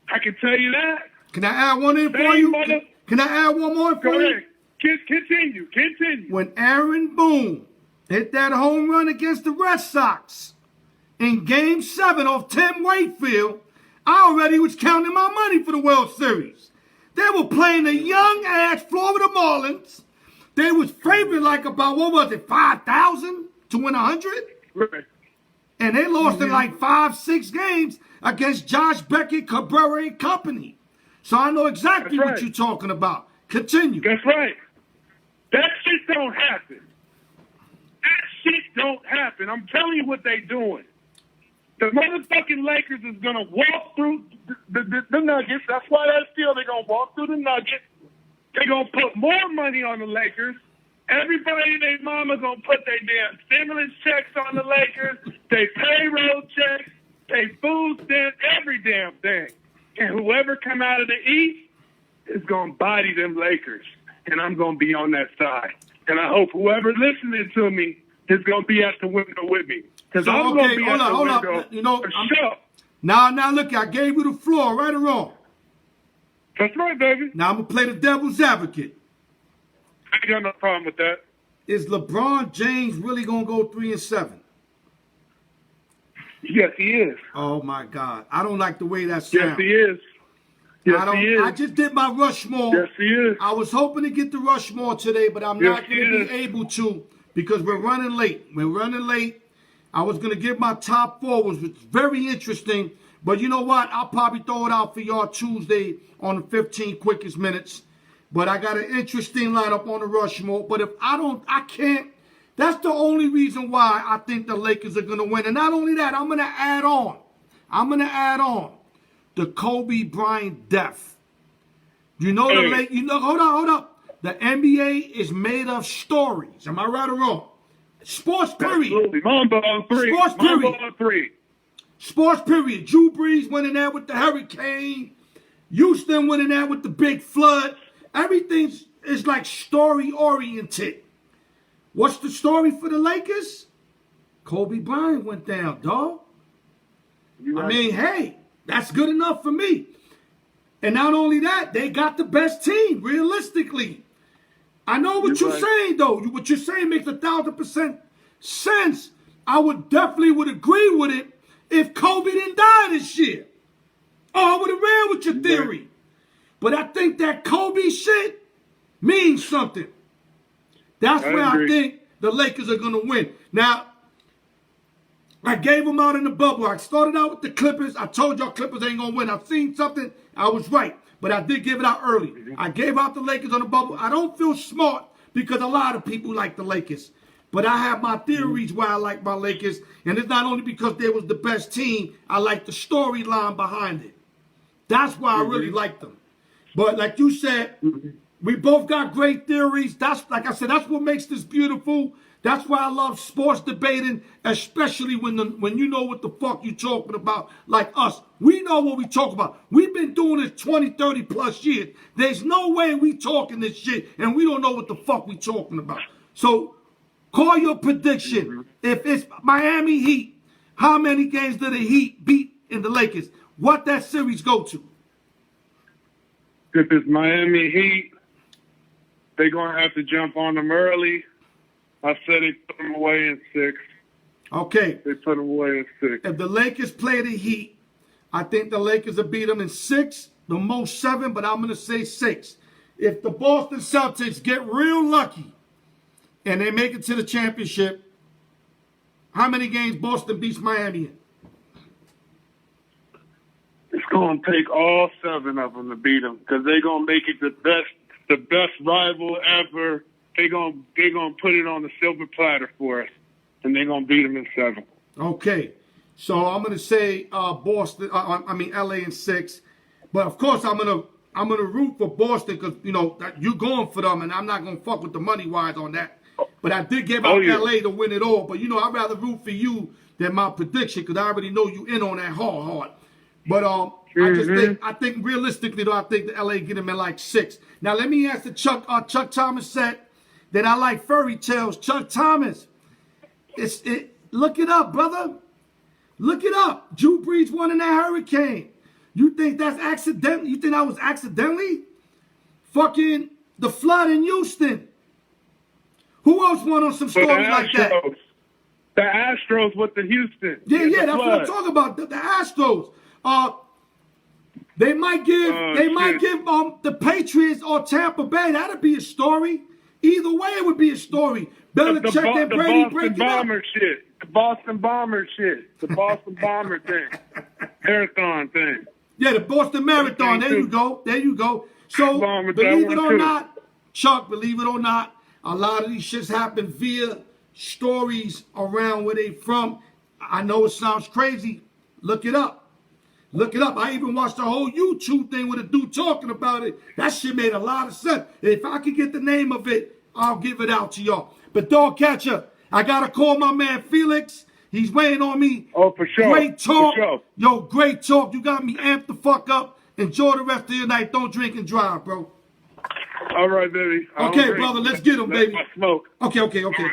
I can tell you that. Can I add one in for Same you? mother- Can I add one more for Go you? ahead. Continue. When Aaron Boone hit that home run against the Red Sox in Game 7 off Tim Wakefield, I already was counting my money for the World Series. They were playing the young-ass Florida Marlins. They was favored like about, 5,000 to win 100? Right. And they lost in like 5-6 games against Josh Beckett, Cabrera, and company. So I know exactly That's what right. you're talking about. Continue. That's right. That shit don't happen. I'm telling you what they doing. The motherfucking Lakers is going to walk through the Nuggets. That's why I feel they're going to walk through the Nuggets. They're going to put more money on the Lakers. Everybody and their mama going to put their damn stimulus checks on the Lakers, they payroll checks, they food stamps, every damn thing. And whoever come out of the East is going to body them Lakers. And I'm going to be on that side. And I hope whoever listening to me is going to be at the window with me. Because I'm going to be at the window for sure. Now, look, I gave you the floor, right or wrong? That's right, baby. Now, I'm going to play the devil's advocate. I ain't got no problem with that. Is LeBron James really going to go 3-7? Yes, he is. Oh, my God. I don't like the way that sounds. Yes, he is. Yes, he is. I just did my Rushmore. Yes, he is. I was hoping to get the Rushmore today, but I'm not going to be able to because we're running late. I was going to give my top forwards, which is very interesting. But you know what? I'll probably throw it out for y'all Tuesday on the 15 quickest minutes. But I got an interesting lineup on the Rushmore. But if I can't. That's the only reason why I think the Lakers are going to win. And not only that, I'm going to add on the Kobe Bryant death. You know hold up. The NBA is made of stories. Am I right or wrong? Sports period. Absolutely. Mamba on 3. Sports period. Mamba on 3. Sports period. Drew Brees went in there with the hurricane. Houston went in there with the big flood. Everything is like story oriented. What's the story for the Lakers? Kobe Bryant went down, dog. I mean, hey, that's good enough for me. And not only that, they got the best team, realistically. I know what you're saying, though. What you're saying makes 1,000% sense. I would agree with it if Kobe didn't die this year. Oh, I would have ran with your theory. But I think that Kobe shit means something. That's where I think the Lakers are going to win. Now, I gave them out in the bubble. I started out with the Clippers. I told y'all Clippers ain't going to win. I've seen something. I was right. But I did give it out early. I gave out the Lakers on the bubble. I don't feel smart because a lot of people like the Lakers. But I have my theories why I like my Lakers. And it's not only because they was the best team. I like the storyline behind it. That's why I really like them. But like you said, we both got great theories. That's, like I said, that's what makes this beautiful. That's why I love sports debating, especially when you know what the fuck you talking about. Like us, we know what we talk about. We've been doing this 20, 30 plus years. There's no way we talking this shit and we don't know what the fuck we talking about. So call your prediction. If it's Miami Heat, how many games do the Heat beat in the Lakers? What that series go to? If it's Miami Heat, they're going to have to jump on them early. I said they put them away in 6. Okay. They put them away in 6. If the Lakers play the Heat, I think the Lakers will beat them in 6, the most 7, but I'm going to say 6. If the Boston Celtics get real lucky and they make it to the championship, how many games Boston beats Miami in? It's going to take all 7 of them to beat them because they're going to make it the best rival ever. They're going to put it on the silver platter for us, and they're going to beat them in 7. Okay. So I'm going to say LA in 6. But of course I'm going to root for Boston because you're going for them and I'm not going to fuck with the money wise on that. But I did give out LA to win it all. But I'd rather root for you than my prediction because I already know you in on that hard. But I think realistically though, I think the LA get him in like 6. Now let me ask the Chuck Thomas said that I like fairy tales. Chuck Thomas, look it up, brother. Look it up. Drew Brees won in that hurricane. You think that's accidental? You think that was accidentally? Fucking the flood in Houston. Who else won on some story like that? The Astros with the Houston. Yeah, that's what I'm talking about. The Astros. They might give the Patriots or Tampa Bay. That'd be a story. Either way, it would be a story. Belichick and Brady breaking up. The Boston Bomber shit. The Boston Bomber thing. Marathon thing. Yeah, the Boston Marathon. There you go. So, believe it or not, Chuck, believe it or not, a lot of these shits happen via stories around where they from. I know it sounds crazy. Look it up. I even watched the whole YouTube thing with a dude talking about it. That shit made a lot of sense. If I could get the name of it, I'll give it out to y'all. But dog catcher, I gotta call my man Felix. He's waiting on me. Oh, for sure. Great talk. For sure. Yo, great talk. You got me amped the fuck up. Enjoy the rest of your night. Don't drink and drive, bro. All right, baby. Okay, brother. Let's get him, baby. Smoke. Okay. Right,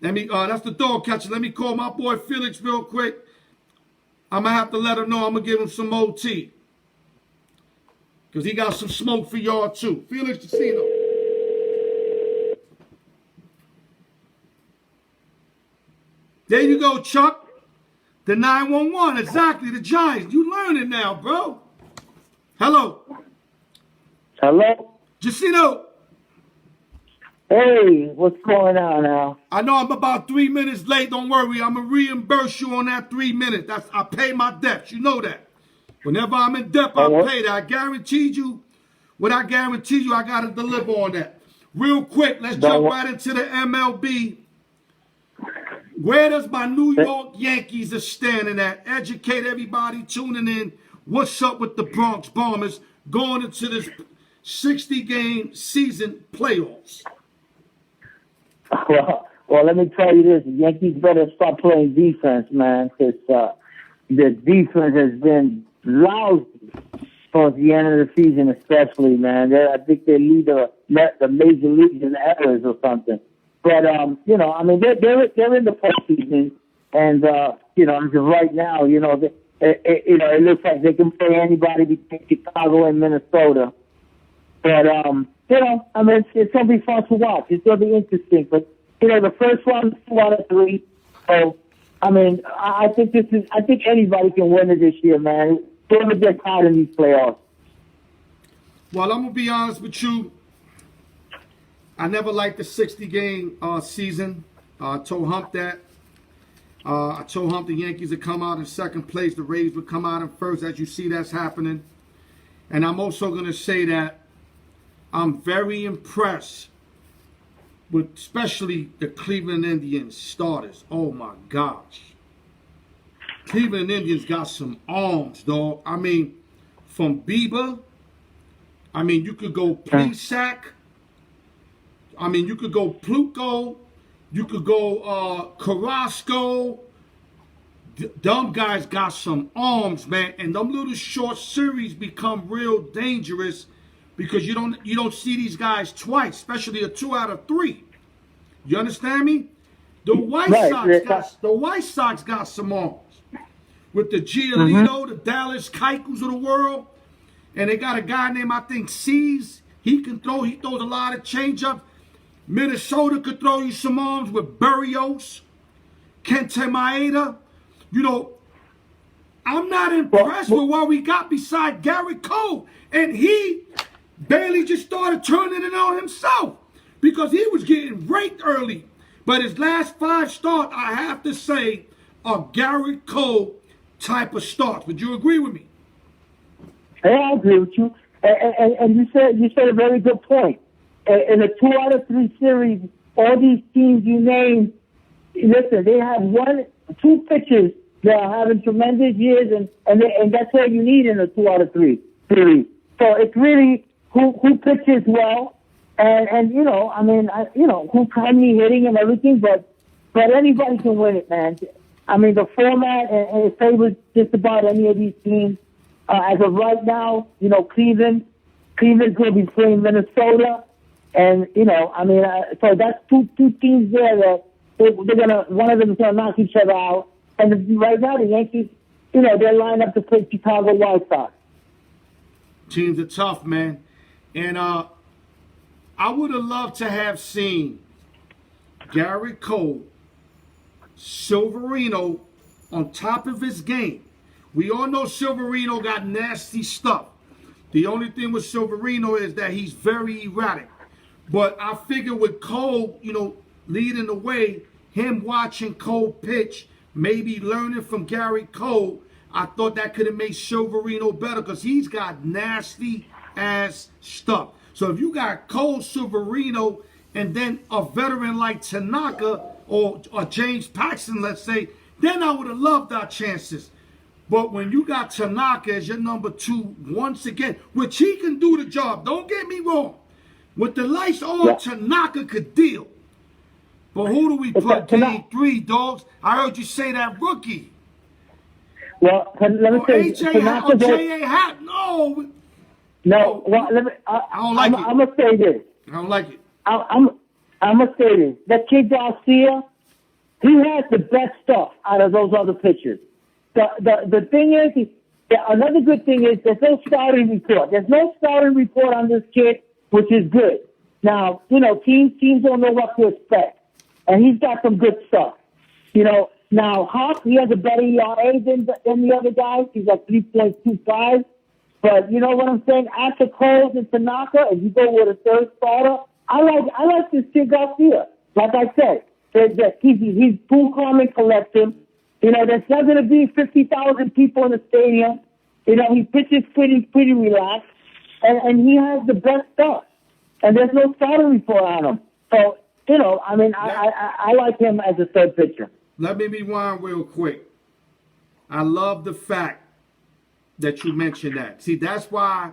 Let me. That's the dog catcher. Let me call my boy Felix real quick. I'm going to have to let him know I'm going to give him some OT. Because he got some smoke for y'all, too. Felix Casino. There you go, Chuck. The 911, exactly, the Giants. You learning now, bro. Hello. Hello? Jacino. Hey, what's going on now? I know I'm about 3 minutes late. Don't worry. I'm going to reimburse you on that 3 minutes. I pay my debts. You know that. Whenever I'm in debt, I pay that. I guaranteed you. What I guaranteed you, I got to deliver on that. Real quick, let's jump right into the MLB. Where does my New York Yankees are standing at? Educate everybody tuning in. What's up with the Bronx Bombers going into this 60-game season playoffs? Well, let me tell you this. The Yankees better start playing defense, man, because the defense has been lousy towards the end of the season, especially, man. I think they lead the major leagues in errors or something. But, you know, I mean, they're in the postseason, and, you know, as of right now, you know, it looks like they can play anybody between Chicago and Minnesota. But, you know, I mean, it's going to be fun to watch. It's going to be interesting. But, you know, the first one, 2 out of 3. So, I mean, I think anybody can win it this year, man. It's going to get hot in these playoffs. Well, I'm going to be honest with you. I never liked the 60-game season. I told Hump that. I told Hump the Yankees would come out in second place. The Rays would come out in first. As you see, that's happening. And I'm also going to say that I'm very impressed with especially the Cleveland Indians starters. Oh, my gosh. Cleveland Indians got some arms, dog. I mean, from Bieber. I mean, you could go Plesac. I mean, you could go Pluko. You could go Carrasco. Them guys got some arms, man. And them little short series become real dangerous because you don't see these guys twice, especially a 2 out of 3. You understand me? The White Sox got some arms. With the Giolito, the Dallas Keikos of the world. And they got a guy named, I think, Cease. He can throw. He throws a lot of changeups. Minnesota could throw you some arms with Berrios, Kenta Maeda. You know, I'm not impressed with what we got beside Garrett Cole. And he barely just started turning it on himself because he was getting raked early. But his last 5 starts, I have to say, are Garrett Cole type of starts. Would you agree with me? Yeah, I agree with you. And you said a very good point. In a 2 out of 3 series, all these teams you named, listen, they have 2 pitchers that are having tremendous years, and that's what you need in a 2 out of 3 series. So it's really who pitches well, and you know, I mean, who's timely hitting and everything, but anybody can win it, man. I mean, the format it favors just about any of these teams. As of right now, you know, Cleveland's going to be playing Minnesota. And, you know, I mean, so that's two teams there that one of them is going to knock each other out. And right now, the Yankees, you know, they're lined up to play Chicago White Sox. Teams are tough, man. And I would have loved to have seen Garrett Cole, Silverino on top of his game. We all know Silverino got nasty stuff. The only thing with Silverino is that he's very erratic. But I figure with Cole, you know, leading the way, him watching Cole pitch, maybe learning from Garrett Cole, I thought that could have made Silverino better because he's got nasty ass stuff. So if you got Cole, Silverino, and then a veteran like Tanaka or James Paxton, let's say, then I would have loved our chances. But when you got Tanaka as your number 2 once again, which he can do the job, don't get me wrong. With the lights on, Tanaka could deal. But who do we put game 3, dogs? I heard you say that rookie. Well, let me say, J.A. Happ, no. No, well, I don't like it. I'm going to say this. I don't like it. I'm going to say this. That kid Garcia, he has the best stuff out of those other pitchers. the thing is, another good thing is there's no scouting report. There's no scouting report on this kid, which is good. Now, teams don't know what to expect. And he's got some good stuff. Now Hawk, he has a better ERA than the other guys. He's at 3.25. But you know what I'm saying? After Coles and Tanaka, if you go with a third starter, I like this kid Garcia. Like I said, he's cool, calm, and collective. There's not going to be 50,000 people in the stadium. He pitches pretty relaxed, and he has the best stuff. And there's no starting report on him. So, I like him as a third pitcher. Let me rewind real quick. I love the fact that you mentioned that. See, that's why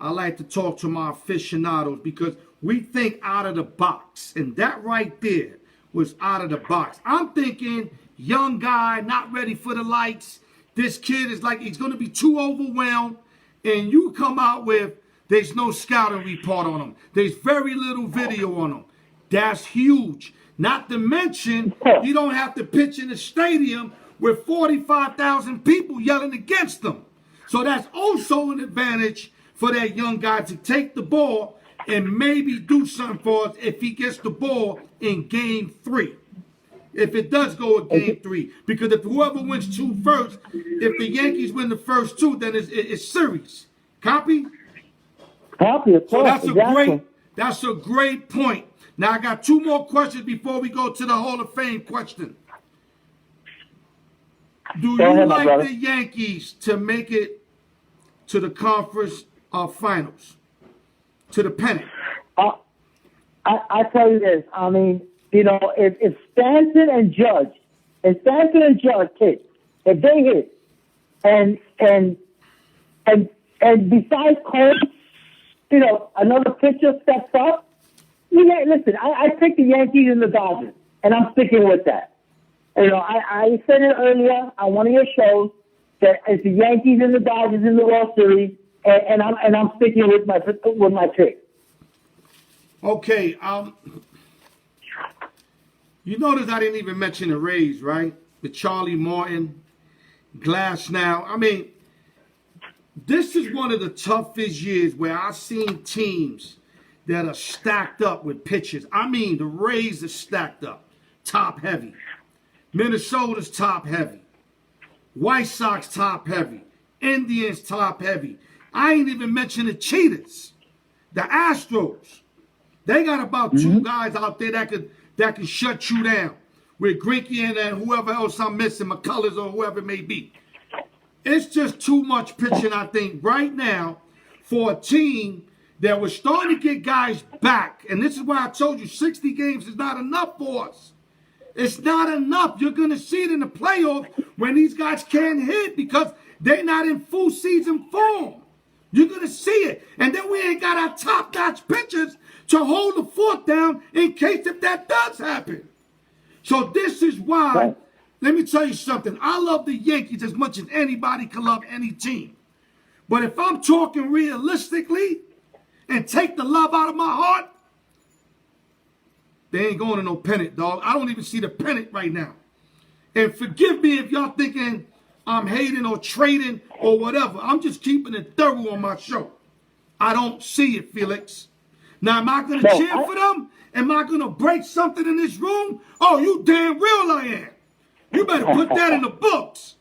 I like to talk to my aficionados, because we think out of the box. And that right there was out of the box. I'm thinking young guy, not ready for the lights. This kid is like, he's going to be too overwhelmed. And you come out with, there's no scouting report on him. There's very little video on him. That's huge. Not to mention, you don't have to pitch in a stadium with 45,000 people yelling against them. So that's also an advantage for that young guy to take the ball and maybe do something for us if he gets the ball in game 3. If it does go in game 3. Because if whoever wins 2 first, if the Yankees win the first 2, then it's series. Copy? Copy, of course. So that's a great point. Now I got 2 more questions before we go to the Hall of Fame question. Do you like the Yankees to make it to the conference finals, to the pennant? I tell you this. I mean, if Stanton and Judge hit, if they hit, and besides Cole, another pitcher steps up. Listen, I picked the Yankees and the Dodgers, and I'm sticking with that. I said it earlier on one of your shows that it's the Yankees and the Dodgers in the World Series, and I'm sticking with my pick. Okay, you notice I didn't even mention the Rays, right? The Charlie Morton, Glass now. I mean, this is one of the toughest years where I've seen teams that are stacked up with pitchers. I mean, the Rays are stacked up, top heavy. Minnesota's top heavy. White Sox top heavy. Indians top heavy. I ain't even mentioned the Cheetahs. The Astros. They got about 2 guys out there that can shut you down. With Greinke and whoever else I'm missing, McCullers or whoever it may be. It's just too much pitching, I think, right now for a team that was starting to get guys back. And this is why I told you 60 games is not enough for us. It's not enough. You're going to see it in the playoffs when these guys can't hit because they're not in full season form. You're going to see it. And then we ain't got our top-notch pitchers to hold the fort down in case if that does happen. So this is why, let me tell you something. I love the Yankees as much as anybody can love any team. But if I'm talking realistically and take the love out of my heart, they ain't going to no pennant, dog. I don't even see the pennant right now. And forgive me if y'all thinking I'm hating or trading or whatever. I'm just keeping it thorough on my show. I don't see it, Felix. Now, am I going to cheer for them? Am I going to break something in this room? Oh, you damn real I am. You better put that in the books.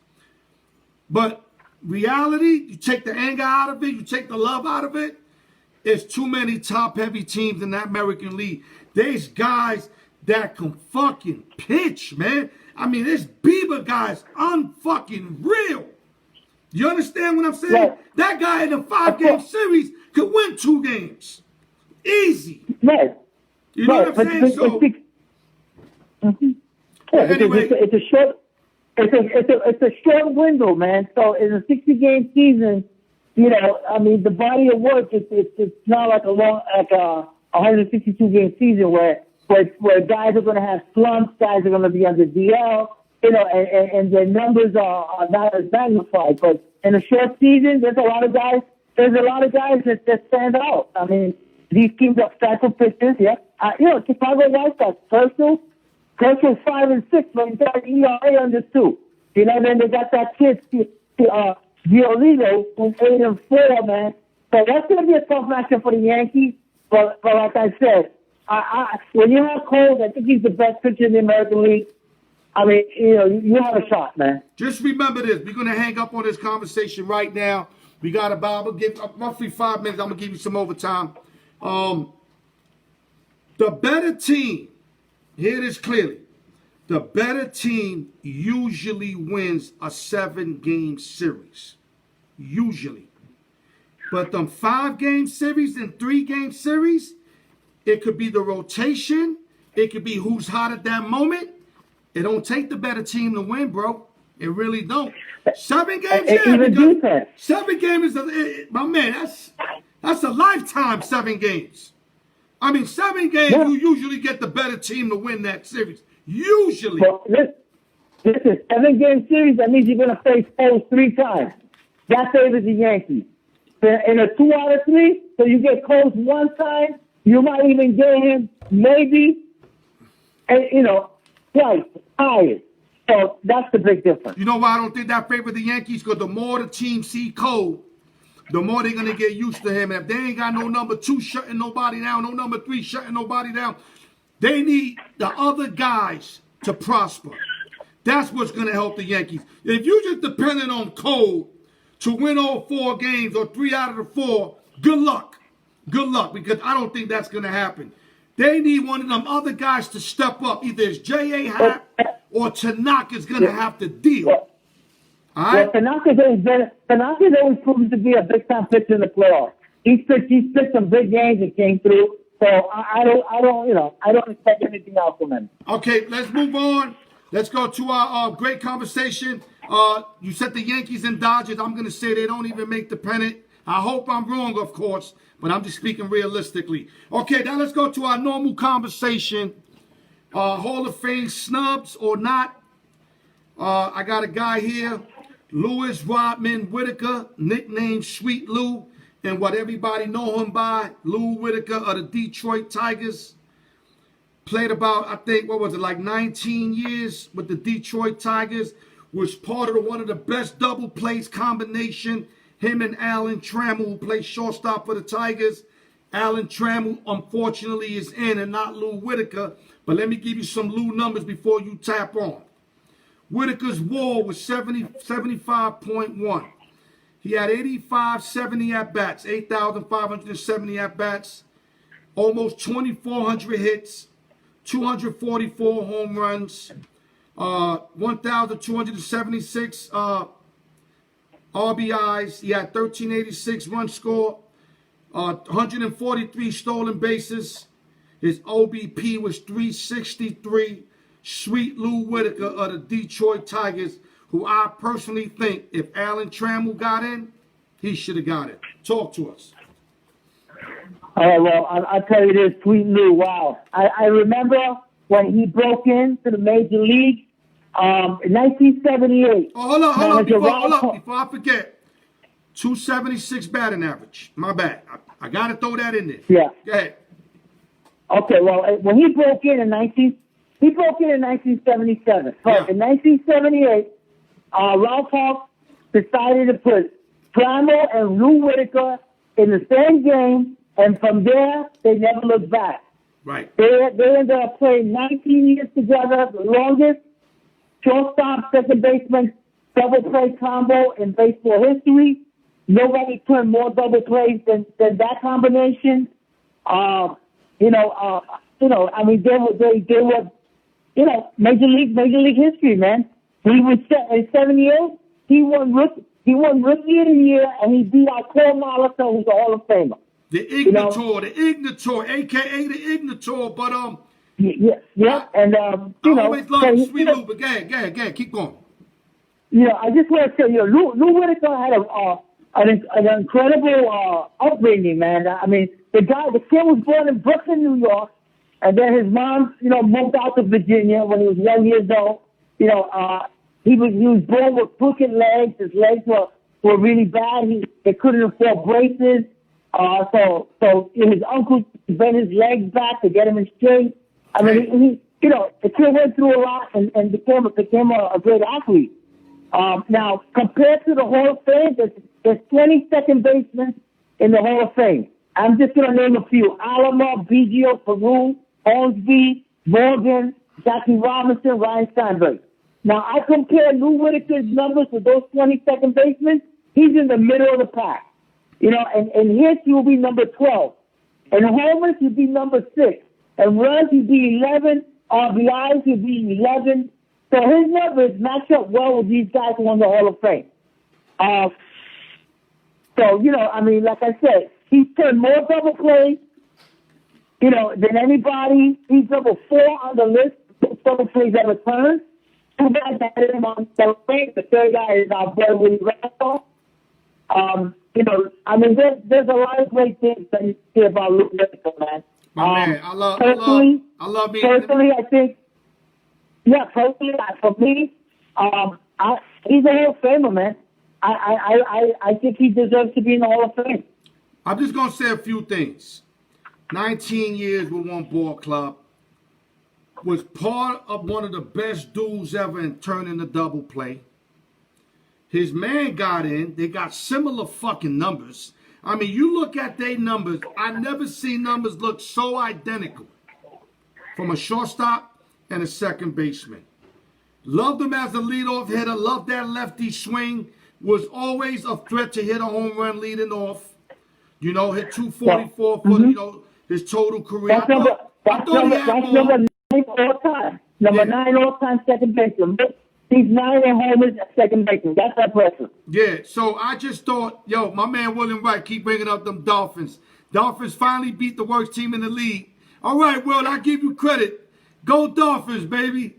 But reality, you take the anger out of it, you take the love out of it. There's too many top-heavy teams in that American League. There's guys that can fucking pitch, man. I mean, this Bieber guy's unfucking real. You understand what I'm saying? Right. That guy in a 5-game series could win 2 games. Easy. Right. You know what I'm saying? Anyway. It's a short window, man. So in a 60-game season, the body of work it's not like a 162-game season where guys are going to have slumps, guys are going to be under DL, and their numbers are not as magnified. But in a short season, there's a lot of guys that stand out. I mean, these teams are stacked with pitchers, yeah. Chicago White Sox, Kershaw 5-6, but he's got an ERA under 2. You know, then they got that kid, Giolito, who's 8-4, man. So that's going to be a tough matchup for the Yankees. But like I said, when you have Cole, I think he's the best pitcher in the American League. I mean, you know, you have a shot, man. Just remember this. We're going to hang up on this conversation right now. We got about, I'm going to give roughly 5 minutes. I'm going to give you some overtime. The better team, hear this clearly, the better team usually wins a 7-game series. Usually. But them 5-game series and 3-game series, it could be the rotation. It could be who's hot at that moment. It don't take the better team to win, bro. It really don't. 7 games, yeah. Even defense. 7 games is my man. That's a lifetime. 7 games. I mean, 7 games. Yeah. You usually get the better team to win that series. Usually. Well, this is 7-game series. That means you're going to face Cole 3 times. That favors the Yankees. In a 2 out of 3, so you get Cole 1 time. You might even get him maybe, you know, twice, highest. So that's the big difference. You know why I don't think that favors the Yankees? Because the more the team see Cole, the more they're going to get used to him. And if they ain't got no number 2 shutting nobody down, no number 3 shutting nobody down, they need the other guys to prosper. That's what's going to help the Yankees. If you just depending on Cole to win all 4 games or 3 out of the 4, good luck. Good luck, because I don't think that's going to happen. They need one of them other guys to step up. Either it's J.A. Happ or Tanaka's going to have to deal. All right? Well, Tanaka's always proven to be a big-time pitcher in the playoffs. He's pitched some big games and came through. So I don't expect anything else from him. Okay, let's move on. Let's go to our great conversation. You said the Yankees and Dodgers. I'm going to say they don't even make the pennant. I hope I'm wrong, of course, but I'm just speaking realistically. Okay, now let's go to our normal conversation. Hall of Fame snubs or not. I got a guy here, Lewis Rodman Whitaker, nicknamed Sweet Lou, and what everybody know him by, Lou Whitaker of the Detroit Tigers. Played about, I think, like 19 years with the Detroit Tigers. Was part of one of the best double plays combination. Him and Alan Trammell, who played shortstop for the Tigers. Alan Trammell, unfortunately, is in and not Lou Whitaker. But let me give you some Lou numbers before you tap on. Whitaker's WAR was 75.1. He had 8,570 at-bats, 8,570 at-bats, almost 2,400 hits, 244 home runs, 1,276 RBIs. He had 1,386 run score, 143 stolen bases. His OBP was 363. Sweet Lou Whitaker of the Detroit Tigers, who I personally think if Alan Trammell got in, he should have got it. Talk to us. All right, well, I'll tell you this, Sweet Lou, wow. I remember when he broke into the Major League in 1978. Oh, hold on. Before I forget, 276 batting average. My bad. I got to throw that in there. Yeah. Go ahead. Okay, well, when he broke in 1977. But Yeah. in 1978, Ralph Hawk decided to put Trammell and Lou Whitaker in the same game, and from there, they never looked back. Right. They ended up playing 19 years together, the longest shortstop, second baseman, double play combo in baseball history. Nobody put more double plays than that combination. I mean, they were, Major League history, man. He was in 78. He won Rookie of the Year, and he beat out Cole Mollister, who's a Hall of Famer. The Ignitor, a.k.a. the Ignitor, but Yeah, and I always loved Sweet Lou, but go ahead, keep going. I just want to say, Lou Whitaker had an incredible upbringing, man. I mean, the kid was born in Brooklyn, New York, and then his mom, moved out to Virginia when he was 1 year old. He was born with crooked legs. His legs were really bad. They couldn't afford braces. So his uncle bent his legs back to get him in shape. I mean, the kid went through a lot and became a great athlete. Now, compared to the Hall of Fame, there's 20 second basemen in the Hall of Fame. I'm just going to name a few. Alomar, Biggio, Peru, Hornsby, Morgan, Jackie Robinson, Ryan Steinberg. Now, I compare Lou Whitaker's numbers with those 20 second basemen. He's in the middle of the pack. You know, and hits, he will be number 12. And homers, he'll be number 6. And runs, he'll be 11. RBIs, he'll be 11. So his numbers match up well with these guys who won the Hall of Fame. So, you know, I mean, like I said, he's turned more double plays, you know, than anybody. He's number 4 on the list of double plays ever turned. 2 guys that hit him on double plays. The third guy is our boy Willie Randolph. You know, I mean, there's a lot of great things that you say about Lou Whitaker, man. My man, I love me. Personally, I think, yeah, personally, for me, he's a Hall of Famer, man. I think he deserves to be in the Hall of Fame. I'm just going to say a few things. 19 years with one ball club. Was part of one of the best dudes ever in turning the double play. His man got in. They got similar fucking numbers. I mean, you look at their numbers. I never seen numbers look so identical. From a shortstop and a second baseman. Loved him as a leadoff hitter. Loved that lefty swing. Was always a threat to hit a home run leading off. You know, hit 244 for, you know, his total career. That's number 9 all time. Number 9 all time second baseman. He's 9 in homers at second baseman. That's impressive. Yeah, so I just thought, yo, my man William Wright keep bringing up them Dolphins. Dolphins finally beat the worst team in the league. All right, Will, I give you credit. Go Dolphins, baby.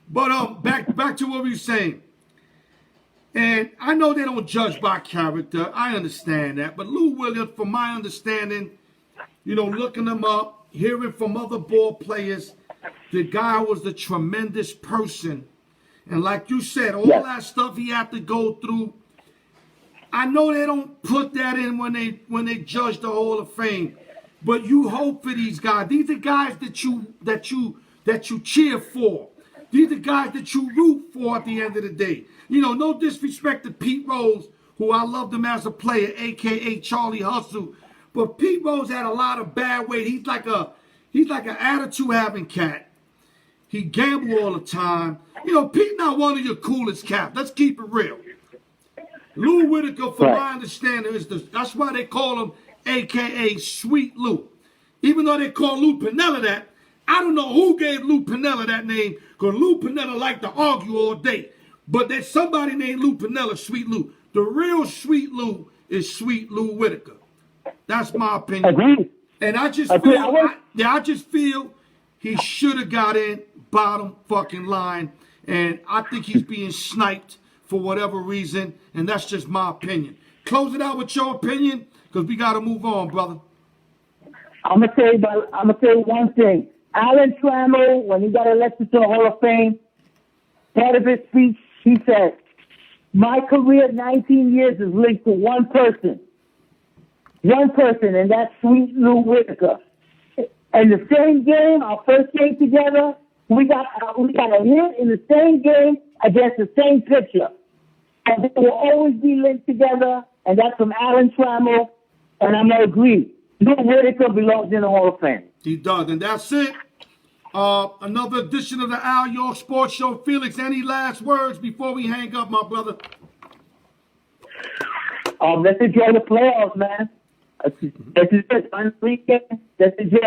But back to what we were saying. And I know they don't judge by character. I understand that. But Lou Williams, from my understanding, you know, looking him up, hearing from other ball players, the guy was a tremendous person. And like you said, all that stuff he had to go through. I know they don't put that in when they judge the Hall of Fame. But you hope for these guys. These are guys that you cheer for. These are guys that you root for at the end of the day. You know, no disrespect to Pete Rose, who I loved him as a player, a.k.a. Charlie Hustle. But Pete Rose had a lot of bad weight. He's like an attitude-having cat. He gambled all the time. You know, Pete not one of your coolest cats. Let's keep it real. Lou Whitaker, from my understanding, that's why they call him a.k.a. Sweet Lou. Even though they call Lou Piniella that, I don't know who gave Lou Piniella that name, because Lou Piniella liked to argue all day. But there's somebody named Lou Piniella, Sweet Lou. The real Sweet Lou is Sweet Lou Whitaker. That's my opinion. Agreed. And I just feel he should have got in bottom fucking line. And I think he's being sniped for whatever reason. And that's just my opinion. Close it out with your opinion, because we got to move on, brother. I'm gonna tell you one thing. Alan Trammell, when he got elected to the Hall of Fame, part of his speech, he said, "My career, 19 years, is linked to one person, and that's Sweet Lou Whitaker. In the same game, our first game together, we got a hit in the same game against the same pitcher. And they will always be linked together, and that's from Alan Trammell, and I'm going to agree. Lou Whitaker belongs in the Hall of Fame." He does, and that's it. Another edition of the Al York Sports Show. Felix, any last words before we hang up, my brother? Let's enjoy the playoffs, man. Let's enjoy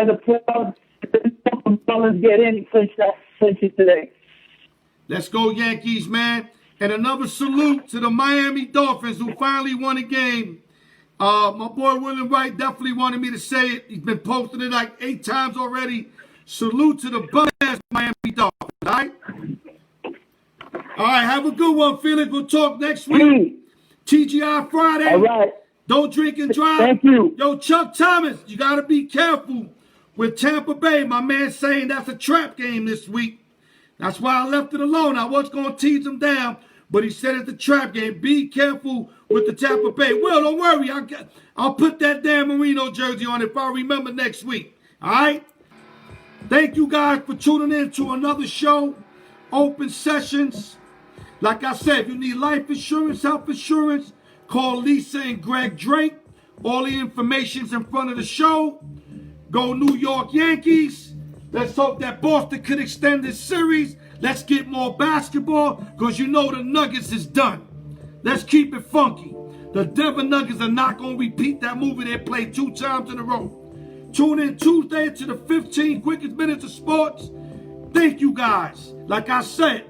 the playoffs. Let's get in and clinch it today. Let's go Yankees, man. And another salute to the Miami Dolphins, who finally won a game. My boy William Wright definitely wanted me to say it. He's been posting it like 8 times already. Salute to the bum-ass Miami Dolphins, all right? All right, have a good one, Felix. We'll talk next week. TGI Friday. All right. Don't drink and drive. Thank you. Yo, Chuck Thomas, you got to be careful with Tampa Bay. My man saying that's a trap game this week. That's why I left it alone. I was going to tease him down, but he said it's a trap game. Be careful with the Tampa Bay. Well, don't worry. I'll put that Dan Marino jersey on if I remember next week. All right? Thank you guys for tuning in to another show, Open Sessions. Like I said, if you need life insurance, health insurance, call Lisa and Greg Drake. All the information's in front of the show. Go New York Yankees. Let's hope that Boston could extend this series. Let's get more basketball, because you know the Nuggets is done. Let's keep it funky. The Denver Nuggets are not going to repeat that movie they played 2 times in a row. Tune in Tuesday to the 15 quickest minutes of sports. Thank you guys. Like I said,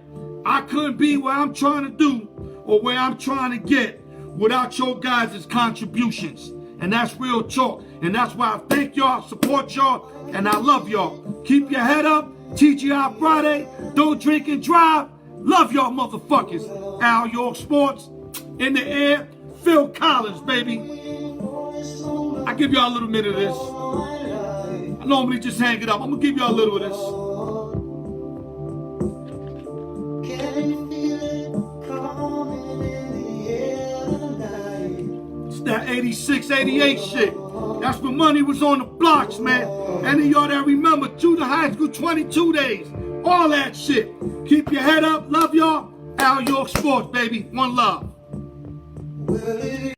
I couldn't be where I'm trying to do or where I'm trying to get without your guys' contributions. And that's real talk. And that's why I thank y'all, support y'all, and I love y'all. Keep your head up. TGI Friday. Don't drink and drive. Love y'all motherfuckers. Al York Sports in the air. Phil Collins, baby. I give y'all a little minute of this. I normally just hang it up. I'm going to give y'all a little of this. It's that 86, 88 shit. That's when money was on the blocks, man. Any of y'all that remember junior high school 22 days. All that shit. Keep your head up. Love y'all. Al York Sports, baby. One love.